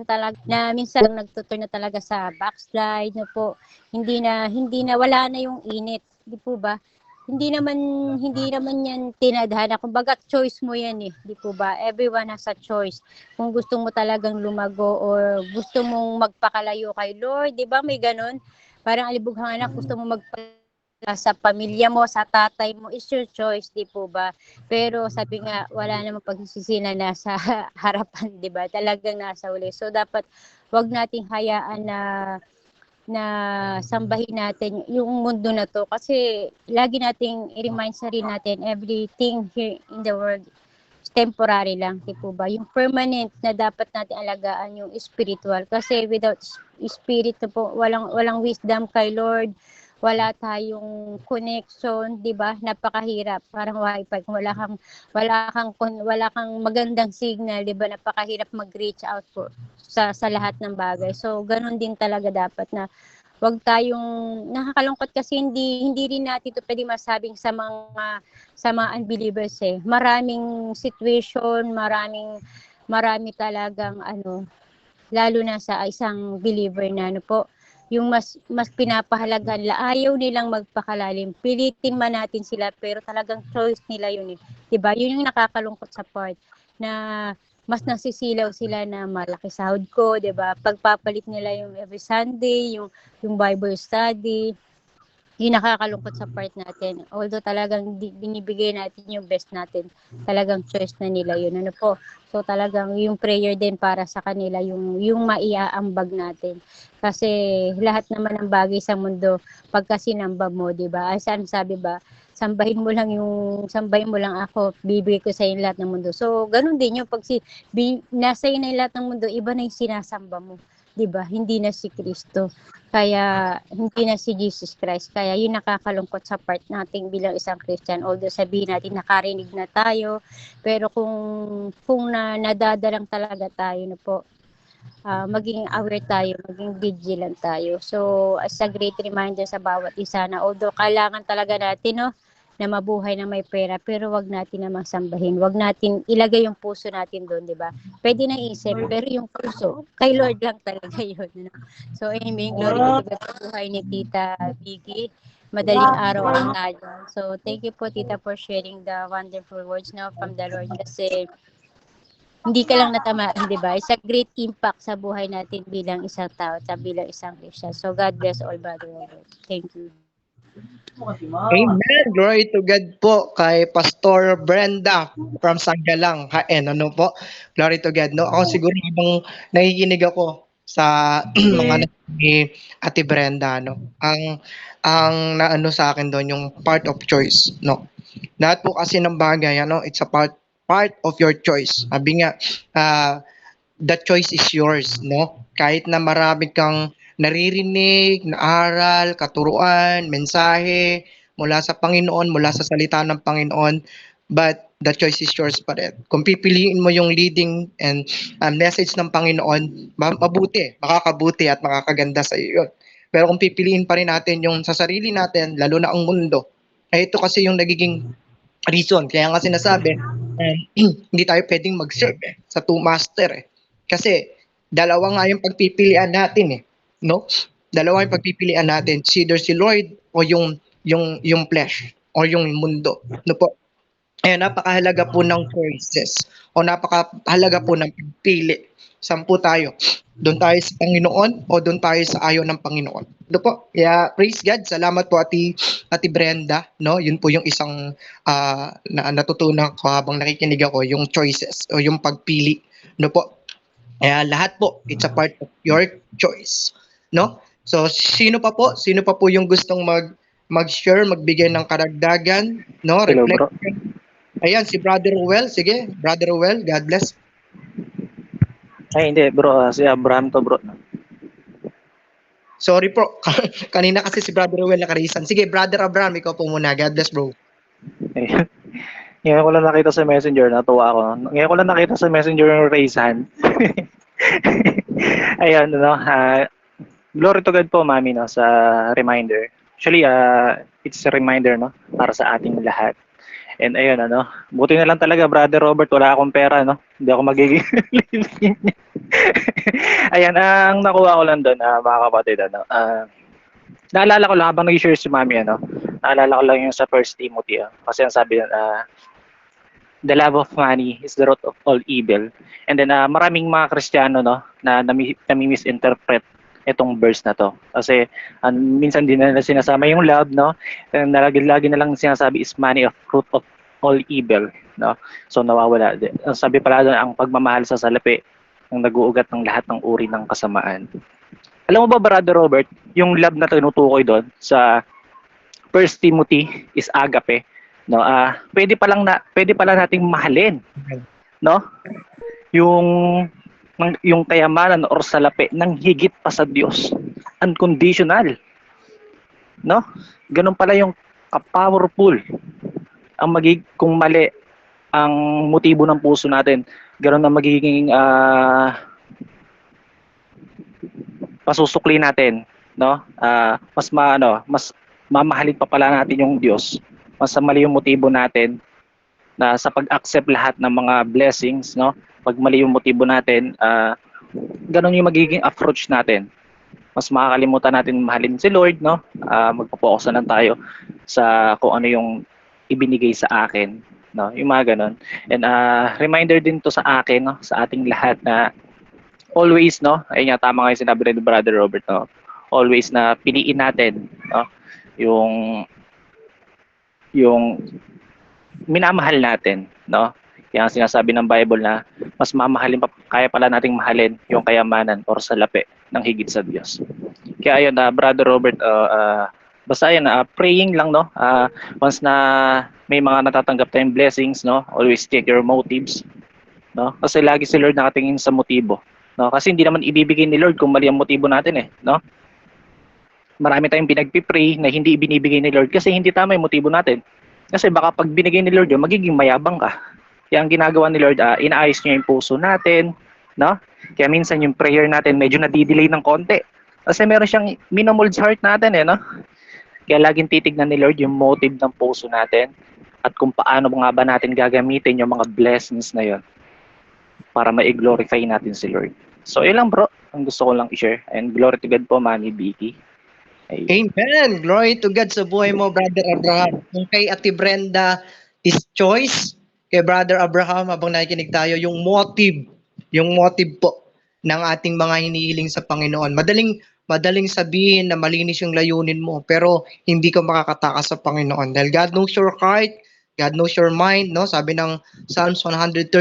talaga na minsan nagtutur na talaga sa backslide na po. Hindi na wala na yung init, di po ba? Hindi naman yan tinadhana. Kumbaga choice mo yan eh, di po ba? Everyone has a choice. Kung gusto mo talagang lumago or gusto mong magpakalayo kay Lord, di ba? May ganun. Parang alibughang anak, gusto mo magpakalayo sa pamilya mo, sa tatay mo, is your choice, di po ba? Pero sabi nga, wala namang pagsisisi na nasa harapan, di ba? Talagang nasa uli. So, dapat wag nating hayaan na sambahin natin yung mundo na to kasi lagi nating i-remind sarili natin everything here in the world is temporary lang, di po ba? Yung permanent na dapat natin alagaan yung spiritual kasi without spirit na po, walang wisdom kay Lord, wala tayong connection, di ba? Napakahirap, parang wifi, kung wala kang magandang signal, di ba? Napakahirap mag-reach out po sa lahat ng bagay. So, ganun din talaga dapat na wag tayong nakakalungkot kasi hindi rin natin ito pwede masabing sa mga unbelievers eh. Maraming situation, marami talagang lalo na sa isang believer na po, yung mas pinapahalagan ayaw nilang magpakalalim. Pilitin man natin sila pero talagang choice nila yun eh. 'Di ba? Yun yung nakakalungkot sa part na mas nasisilaw sila na malaki sahod ko, 'di ba? Pagpapalit nila yung every Sunday, yung Bible study, yung nakakalungkot sa part natin. Although talagang binibigay natin yung best natin, talagang choice na nila yun. Po? So talagang yung prayer din para sa kanila, yung maiaambag natin. Kasi lahat naman ng bagay sa mundo, pagka sinamba mo, di ba? Ay, saan sabi ba? Sambahin mo lang ako, bibigay ko sa iyo lahat ng mundo. So, ganun din yung pag nasa iyo na lahat ng mundo, iba na yung sinasamba mo. 'Di ba? Hindi na si Kristo. Kaya hindi na si Jesus Christ. Kaya yun nakakalungkot sa part nating bilang isang Christian. Although sabihin natin nakarinig na tayo, pero kung nadadalang talaga tayo na po, maging aware tayo, maging vigilant tayo. So, as a great reminder sa bawat isa na although kailangan talaga natin, no, na mabuhay na may pera, pero wag natin namang sambahin. Wag natin ilagay yung puso natin doon, di ba? Pwede na isip, pero yung puso, kay Lord lang talaga yun. Ano? So, amen. Glory be to God sa buhay ni Tita Vicky. Madaling araw ang tayo. So, thank you po, Tita, for sharing the wonderful words now from the Lord kasi hindi ka lang natamaan, di ba? It's a great impact sa buhay natin bilang isang tao at bilang isang Christian. So, God bless all, Brother Robert. Thank you.
Amen. Glory to God po kay Pastor Brenda from Sanggalang. Ano po? Glory to God. No, ako siguro habang nakikinig ako sa mga ni Ate Brenda, no. Ang naano sa akin doon yung part of choice, no. Lahat po kasi ng bagay, it's a part of your choice. Sabi nga, the choice is yours, no? Kahit na marami kang naririnig, na aral, katuruan, mensahe mula sa Panginoon, mula sa salita ng Panginoon, but the choice is yours pa rin. Kung pipiliin mo yung leading and message ng Panginoon, mabuti, makakabuti at makakaganda sa iyo yun. Pero kung pipiliin pa rin natin yung sa sarili natin, lalo na ang mundo, ito kasi yung nagiging reason. Kaya nga sinasabi, hindi tayo pwedeng mag-serve sa two master Kasi dalawa nga yung pagpipilian natin no? Dalawa yung pagpipilian natin, either si Lord o yung flesh o yung mundo. No po? Napakahalaga po ng choices o napakahalaga po ng pagpili. Saan po tayo? Doon tayo sa Panginoon o doon tayo sa ayaw ng Panginoon? Ano po? Kaya praise God. Salamat po Ati Brenda, no? Yun po yung isang na natutunan ko habang nakikinig ako, yung choices o yung pagpili, no po? Kaya lahat po, it's a part of your choice, no? So sino pa po yung gustong mag-share, magbigay ng karagdagan, no?
Hello, bro.
Ayan, si Brother Ruel. Sige, Brother Ruel, God bless.
Ay, hindi, bro. Si Abraham to, bro.
Sorry po. Kanina kasi si Brother Ruel nakarisan. Sige, Brother Abraham, ikaw po muna. God bless, bro.
Ayun. Ngayon ko lang nakita sa messenger, natuwa ako. Ngayon ko lang nakita sa messenger yung raise hand. Ayun, no? Glory to God po, mami, no, sa reminder. Actually, it's a reminder, no, para sa ating lahat. And ayun, buti na lang talaga, Brother Robert, wala akong pera, no? Hindi ako magiging Ayan, ang nakuha ko lang doon, mga kapatid, naalala ko lang habang nag-share si mami, naalala ko lang yung sa 1 Timothy, kasi ang sabi the love of money is the root of all evil. And then, maraming mga Kristiyano, no, na nami-misinterpret itong verse na to. Kasi minsan din na sinasama yung love, no? Lagi na lang sinasabi is money of root of all evil, no? So nawawala. Sabi pala doon, ang pagmamahal sa salapi ang nag-uugat ng lahat ng uri ng kasamaan. Alam mo ba, Brother Robert, yung love na tinutukoy doon sa 1 Timothy is agape, no? Pwede pala nating mahalin, no? Yung kayamanan or salapi ng higit pa sa Diyos, unconditional, no? Ganun pala yung ka-powerful ang kung mali ang motibo ng puso natin, ganun ang magiging pasusukli natin, no? Mas mamahalin pa pala natin yung Diyos, mas mali yung motibo natin na sa pag-accept lahat ng mga blessings, no? Pag mali yung motibo natin, ganun yung magiging approach natin. Mas makakalimutan natin mahalin si Lord, no? Magpo-focus na lang tayo sa kung ano yung ibinigay sa akin, no? Yung mga ganun. And reminder din to sa akin, no? Sa ating lahat na always, no? Ayun nga, tama nga yung sinabi ni Brother Robert, no? Always na piliin natin, no? Yung minamahal natin, no? Kaya ang sinasabi ng Bible na mas mamahalin pa, kaya pala nating mahalin yung kayamanan or salapi ng higit sa Diyos. Kaya ayun, Brother Robert, basta yan, praying lang, no? Once na may mga natatanggap tayong blessings, no? Always check your motives, no? Kasi lagi si Lord nakatingin sa motibo, no? Kasi hindi naman ibibigay ni Lord kung mali ang motibo natin, no? Marami tayong pinagpipray na hindi ibinibigay ni Lord kasi hindi tama yung motibo natin. Kasi baka pag binigay ni Lord yun, magiging mayabang ka. Kaya ang ginagawa ni Lord, inaayos niya yung puso natin, no? Kaya minsan yung prayer natin medyo nadidelay ng konti. Kasi meron siyang minamolds heart natin, no? Kaya laging titignan ni Lord yung motive ng puso natin at kung paano nga ba natin gagamitin yung mga blessings na yun para ma-glorify natin si Lord. So, yun lang bro, ang gusto ko lang i-share. And glory to God po, Mami Vicky. Ayun.
Amen. Glory to God sa buhay mo, Brother Abraham. Kung kay Ate Brenda is choice, kay Brother Abraham, habang nakikinig tayo, yung motive po ng ating mga hinihiling sa Panginoon. Madaling sabihin na malinis yung layunin mo, pero hindi ka makakatakas sa Panginoon. Dahil God knows your heart, God knows your mind, no? Sabi ng Psalms 139,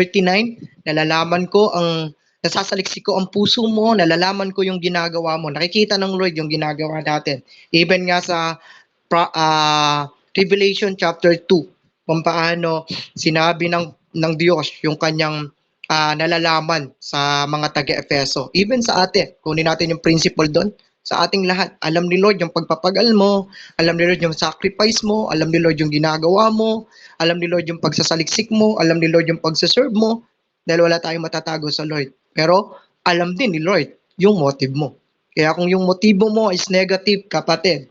nasasaliksik ko ang puso mo, nalalaman ko yung ginagawa mo. Nakikita ng Lord yung ginagawa natin. Even nga sa Revelation chapter 2, kung paano sinabi ng Diyos yung kanyang nalalaman sa mga taga-Efeso. Even sa atin, kunin natin yung principle doon, sa ating lahat. Alam ni Lord yung pagpapagal mo, alam ni Lord yung sacrifice mo, alam ni Lord yung ginagawa mo, alam ni Lord yung pagsasaliksik mo, alam ni Lord yung pagsaserve mo, dahil wala tayong matatago sa Lord. Pero alam din ni Lord yung motive mo. Kaya kung yung motibo mo is negative, kapatid,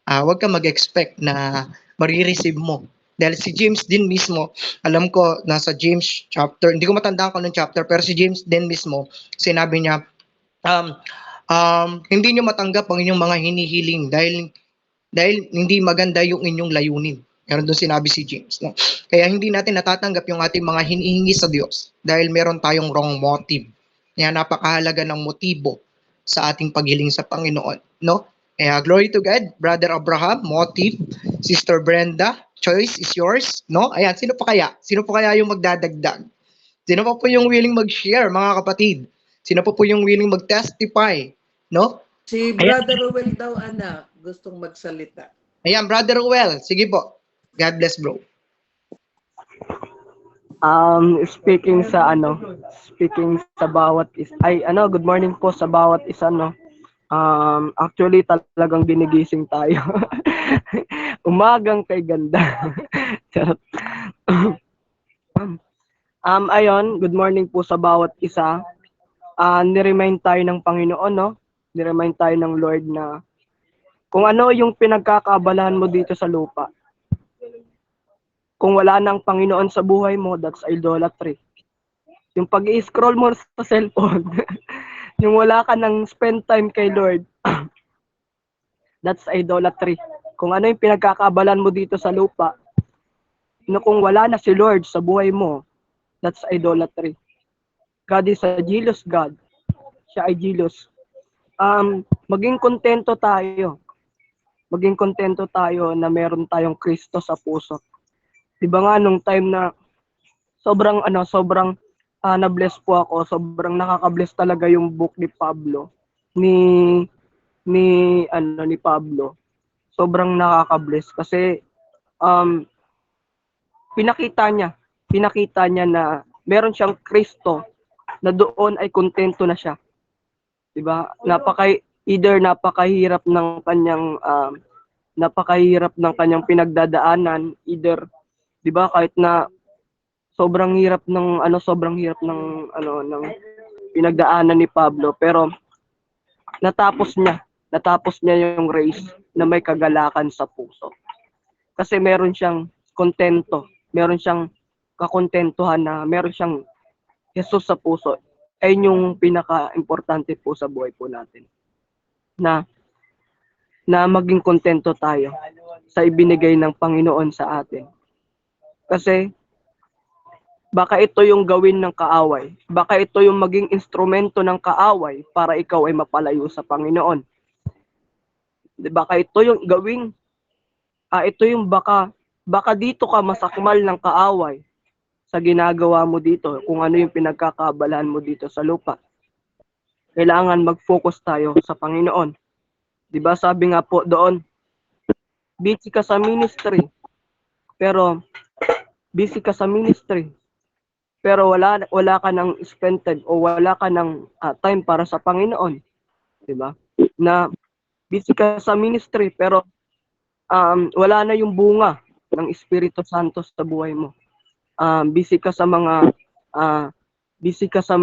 huwag ka mag-expect na marireceive mo. Dahil si James din mismo, alam ko, nasa James chapter, hindi ko matandaan ko ng chapter, pero si James din mismo, sinabi niya, hindi nyo matanggap ang inyong mga hinihiling dahil hindi maganda yung inyong layunin. Meron doon sinabi si James. No? Kaya hindi natin natatanggap yung ating mga hinihingi sa Diyos dahil meron tayong wrong motive. Kaya napakahalaga ng motibo sa ating paghiling sa Panginoon. No? Kaya glory to God, Brother Abraham, motive, Sister Brenda, choice is yours. No? Ayan, sino pa kaya? Sino pa kaya yung magdadagdag? Sino pa po yung willing mag-share, mga kapatid? Sino pa po yung willing mag-testify? No?
Si Brother Ruel daw, anak, gustong magsalita.
Ayan, Brother Ruel, sige po. God bless, bro.
Speaking sa bawat good morning po sa bawat isa, no. Actually talagang ginigising tayo. Umagang kay ganda. Charot. Ayun, good morning po sa bawat isa. Ni-remind tayo ng Panginoon, no? Ni-remind tayo ng Lord na kung ano yung pinagkakaabalahan mo dito sa lupa. Kung wala nang Panginoon sa buhay mo, that's idolatry. Yung pag-i-scroll mo sa cellphone, yung wala ka nang spend time kay Lord, that's idolatry. Kung ano yung pinagkakaabalahan mo dito sa lupa, no, kung wala na si Lord sa buhay mo, that's idolatry. God is a jealous God. Siya ay jealous. Maging kontento tayo. Maging kontento tayo na meron tayong Kristo sa puso. Diba nga nung time na sobrang na-bless po ako, sobrang nakaka-bless talaga yung book ni Pablo, ni Pablo. Sobrang nakaka-bless kasi pinakita niya na meron siyang Kristo na doon ay kontento na siya. 'Di ba? Napakahirap ng kanyang pinagdadaanan, either 'di ba, kahit na sobrang hirap ng pinagdaanan ni Pablo, pero natapos niya yung race na may kagalakan sa puso. Kasi meron siyang kontento, meron siyang kakontentuhan na meron siyang Jesus sa puso. Ayun yung pinaka-importante po sa buhay po natin. Na maging kontento tayo sa ibinigay ng Panginoon sa atin. Kasi baka ito yung gawin ng kaaway. Baka ito yung maging instrumento ng kaaway para ikaw ay mapalayo sa Panginoon. Baka ito yung gawing baka dito ka masakmal ng kaaway sa ginagawa mo dito, kung ano yung pinagkakaabalahan mo dito sa lupa. Kailangan mag-focus tayo sa Panginoon. 'Di ba sabi nga po doon, busy ka sa ministry, pero wala ka ng spend time o wala ka ng time para sa Panginoon. 'Di ba? Na busy ka sa ministry pero wala na yung bunga ng Espiritu Santo sa buhay mo. Busy ka sa mga busy ka sa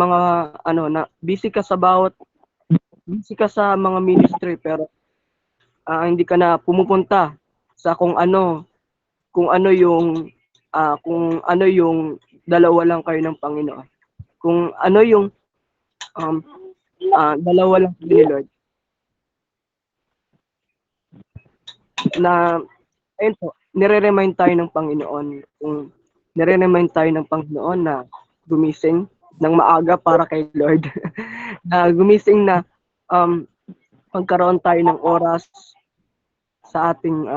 mga ministry pero hindi ka na pumupunta sa kung ano yung dalawa lang kayo ng Panginoon. Kung ano yung dalawa lang kayo ni Lord. Na ayun po, nire-remind tayo ng Panginoon na gumising ng maaga para kay Lord. Na gumising na magkaroon tayo ng oras sa ating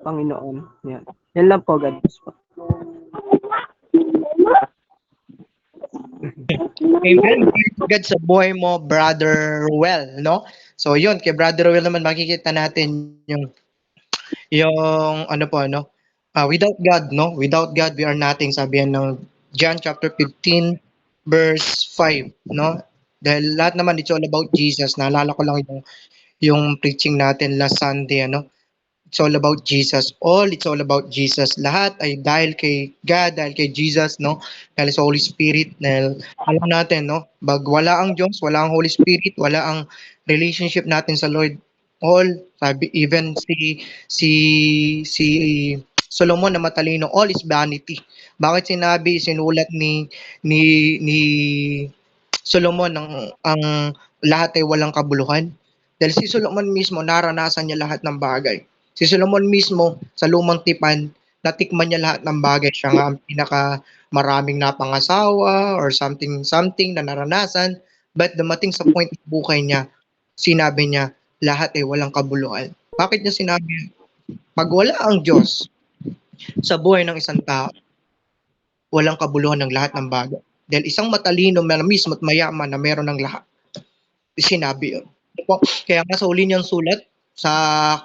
Panginoon. Yan. Yan lang po, God bless po.
Amen. Glory to God sa buhay mo, Brother Ruel, no? So yun, kay Brother Ruel naman makikita natin yung ano po, no? Without God, no? Without God, we are nothing. Sabi yan ng John chapter 15, verse 5, no? Dahil lahat naman, it's all about Jesus. Naalala ko lang yung preaching natin last Sunday, ano? It's all about Jesus. It's all about Jesus. Lahat ay dahil kay God, dahil kay Jesus, no? Dahil sa Holy Spirit. Dahil alam natin, no? Wala ang Diyos, wala ang Holy Spirit, wala ang relationship natin sa Lord. Sabi, even si Solomon na matalino, all is vanity. Bakit sinulat ni Solomon ang lahat ay walang kabuluhan? Dahil si Solomon mismo, naranasan niya lahat ng bagay. Si Solomon mismo, sa lumang tipan, natikman niya lahat ng bagay. Siya nga ang pinaka maraming napangasawa or something na naranasan. But dumating sa point ng buhay niya, sinabi niya, lahat ay walang kabuluhan. Bakit niya sinabi? Pag wala ang Diyos sa buhay ng isang tao, walang kabuluhan ng lahat ng bagay. Dahil isang matalino, mismo at mayaman na meron ng lahat. Sinabi yun. Kaya nga sa uli niyang sulat, sa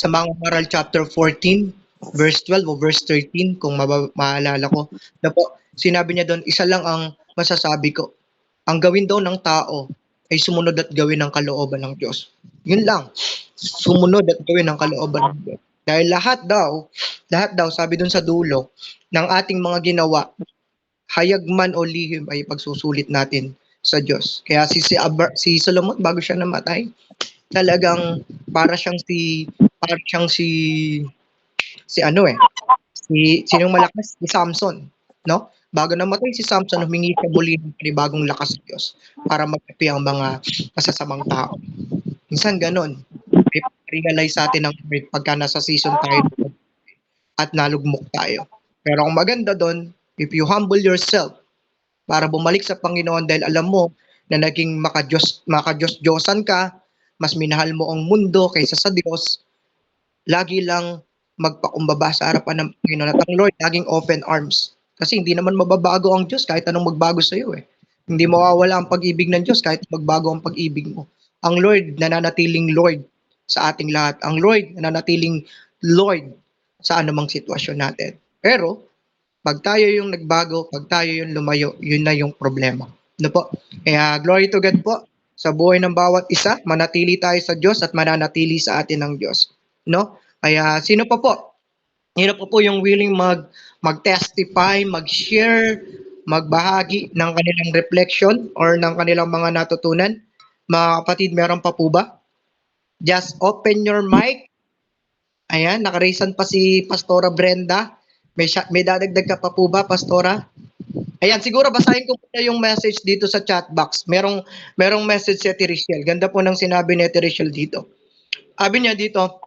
mga Maral chapter 14, verse 12 o verse 13, kung maalala ko, na po, sinabi niya doon, isa lang ang masasabi ko, ang gawin daw ng tao ay sumunod at gawin ang kalooban ng Diyos. Yun lang, sumunod at gawin ang kalooban ng Diyos. Dahil lahat daw, sabi doon sa dulo, ng ating mga ginawa, hayag man o lihim ay pagsusulit natin sa Diyos. Kaya si Solomon, bago siya namatay, talagang para siyang sinong malakas? Si Samson, no? Bago namatay si Samson, humingi siya muli ng panibagong lakas sa Diyos para magkapi ang mga masasamang tao. Minsan ganon. Realize sa atin ang pagka nasa season tayo at nalugmok tayo. Pero ang maganda doon, if you humble yourself para bumalik sa Panginoon dahil alam mo na naging makadiyos-diyosan ka, mas minahal mo ang mundo kaysa sa Diyos, lagi lang magpakumbaba sa harapan ng Panginoon at ang Lord laging open arms. Kasi hindi naman mababago ang Diyos kahit anong magbago sa iyo eh. Hindi mawawala ang pag-ibig ng Diyos kahit magbago ang pag-ibig mo. Ang Lord nananatiling Lord sa ating lahat. Ang Lord nananatiling Lord sa anumang sitwasyon natin. Pero pag tayo yung nagbago, pag tayo yung lumayo, yun na yung problema. Ano po? Kaya glory to God po. Sa buhay ng bawat isa, manatili tayo sa Diyos at mananatili sa atin ng Diyos. No? Kaya sino pa po? Sino pa po yung willing mag-testify, mag-share, magbahagi ng kanilang reflection or ng kanilang mga natutunan? Mga kapatid, meron pa po ba? Just open your mic. Ayan, nakaraisan pa si Pastora Brenda. May dadagdag ka pa po ba, Pastora? Ayan, siguro basahin ko muna yung message dito sa chat box. Merong message si Ate Richelle. Ganda po ng sinabi ni Ate Richelle dito. Sabi niya dito,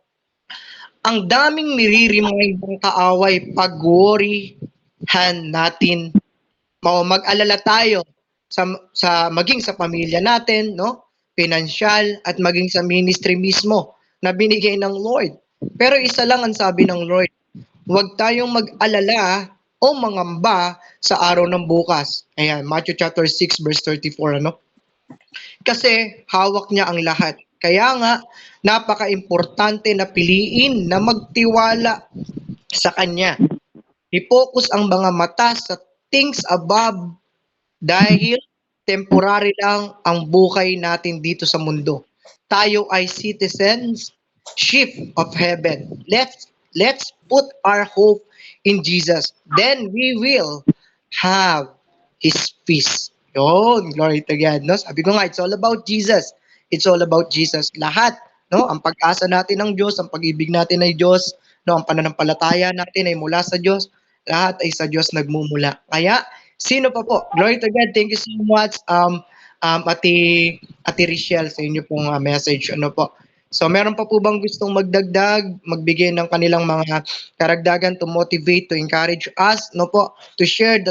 ang daming nire-remind ng kaaway pag-worryhan natin. Mag-alala tayo sa maging sa pamilya natin, no? Financial at maging sa ministry mismo na binigay ng Lord. Pero isa lang ang sabi ng Lord, huwag tayong mag-alala o mangamba sa araw ng bukas. Ayan, Matthew chapter 6 verse 34, ano? Kasi hawak niya ang lahat. Kaya nga, napaka-importante na piliin na magtiwala sa Kanya. I-focus ang mga mata sa things above dahil temporary lang ang buhay natin dito sa mundo. Tayo ay citizenship of heaven. Let's put our hope in Jesus. Then we will have His peace. Yun, glory to God. No? Sabi ko nga, it's all about Jesus. It's all about Jesus. Lahat no? Ang pag-asa natin ng Diyos, ang pag-ibig natin ay Diyos, no? Ang pananampalataya natin ay mula sa Diyos, lahat ay sa Diyos nagmumula. Kaya, sino pa po? Glory to God. Thank you so much, Ate Richelle, sa inyo pong message. Ano po? So, meron pa po bang gustong magdagdag, magbigay ng kanilang mga karagdagan to motivate, to encourage us, no po, to share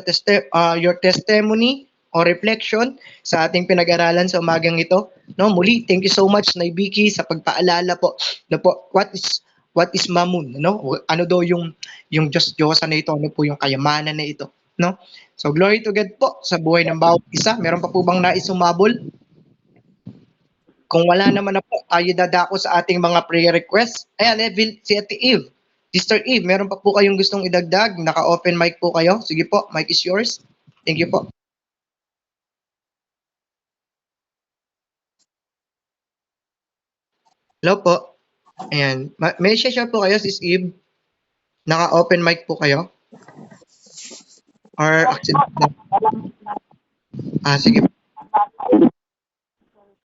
your testimony or reflection sa ating pinag-aralan sa umagang ito. No, muli, thank you so much, Nay Vicky, sa pagpaalala po. No po, what is mamun, no? Ano daw yung Diyos-Diyosa na ito, ano po yung kayamanan na ito, no? So, glory to God po sa buhay ng bawat isa. Meron pa po bang nais sumabol? Kung wala naman na po, tayo dadako sa ating mga prayer requests. Ayan, si Ate Eve. Sister Eve, meron pa po kayong gustong idagdag? Naka-open mic po kayo. Sige po, mic is yours. Thank you po. Hello po. Ayan. May share po kayo, Sis Eve? Naka-open mic po kayo? Or accident? Sige po.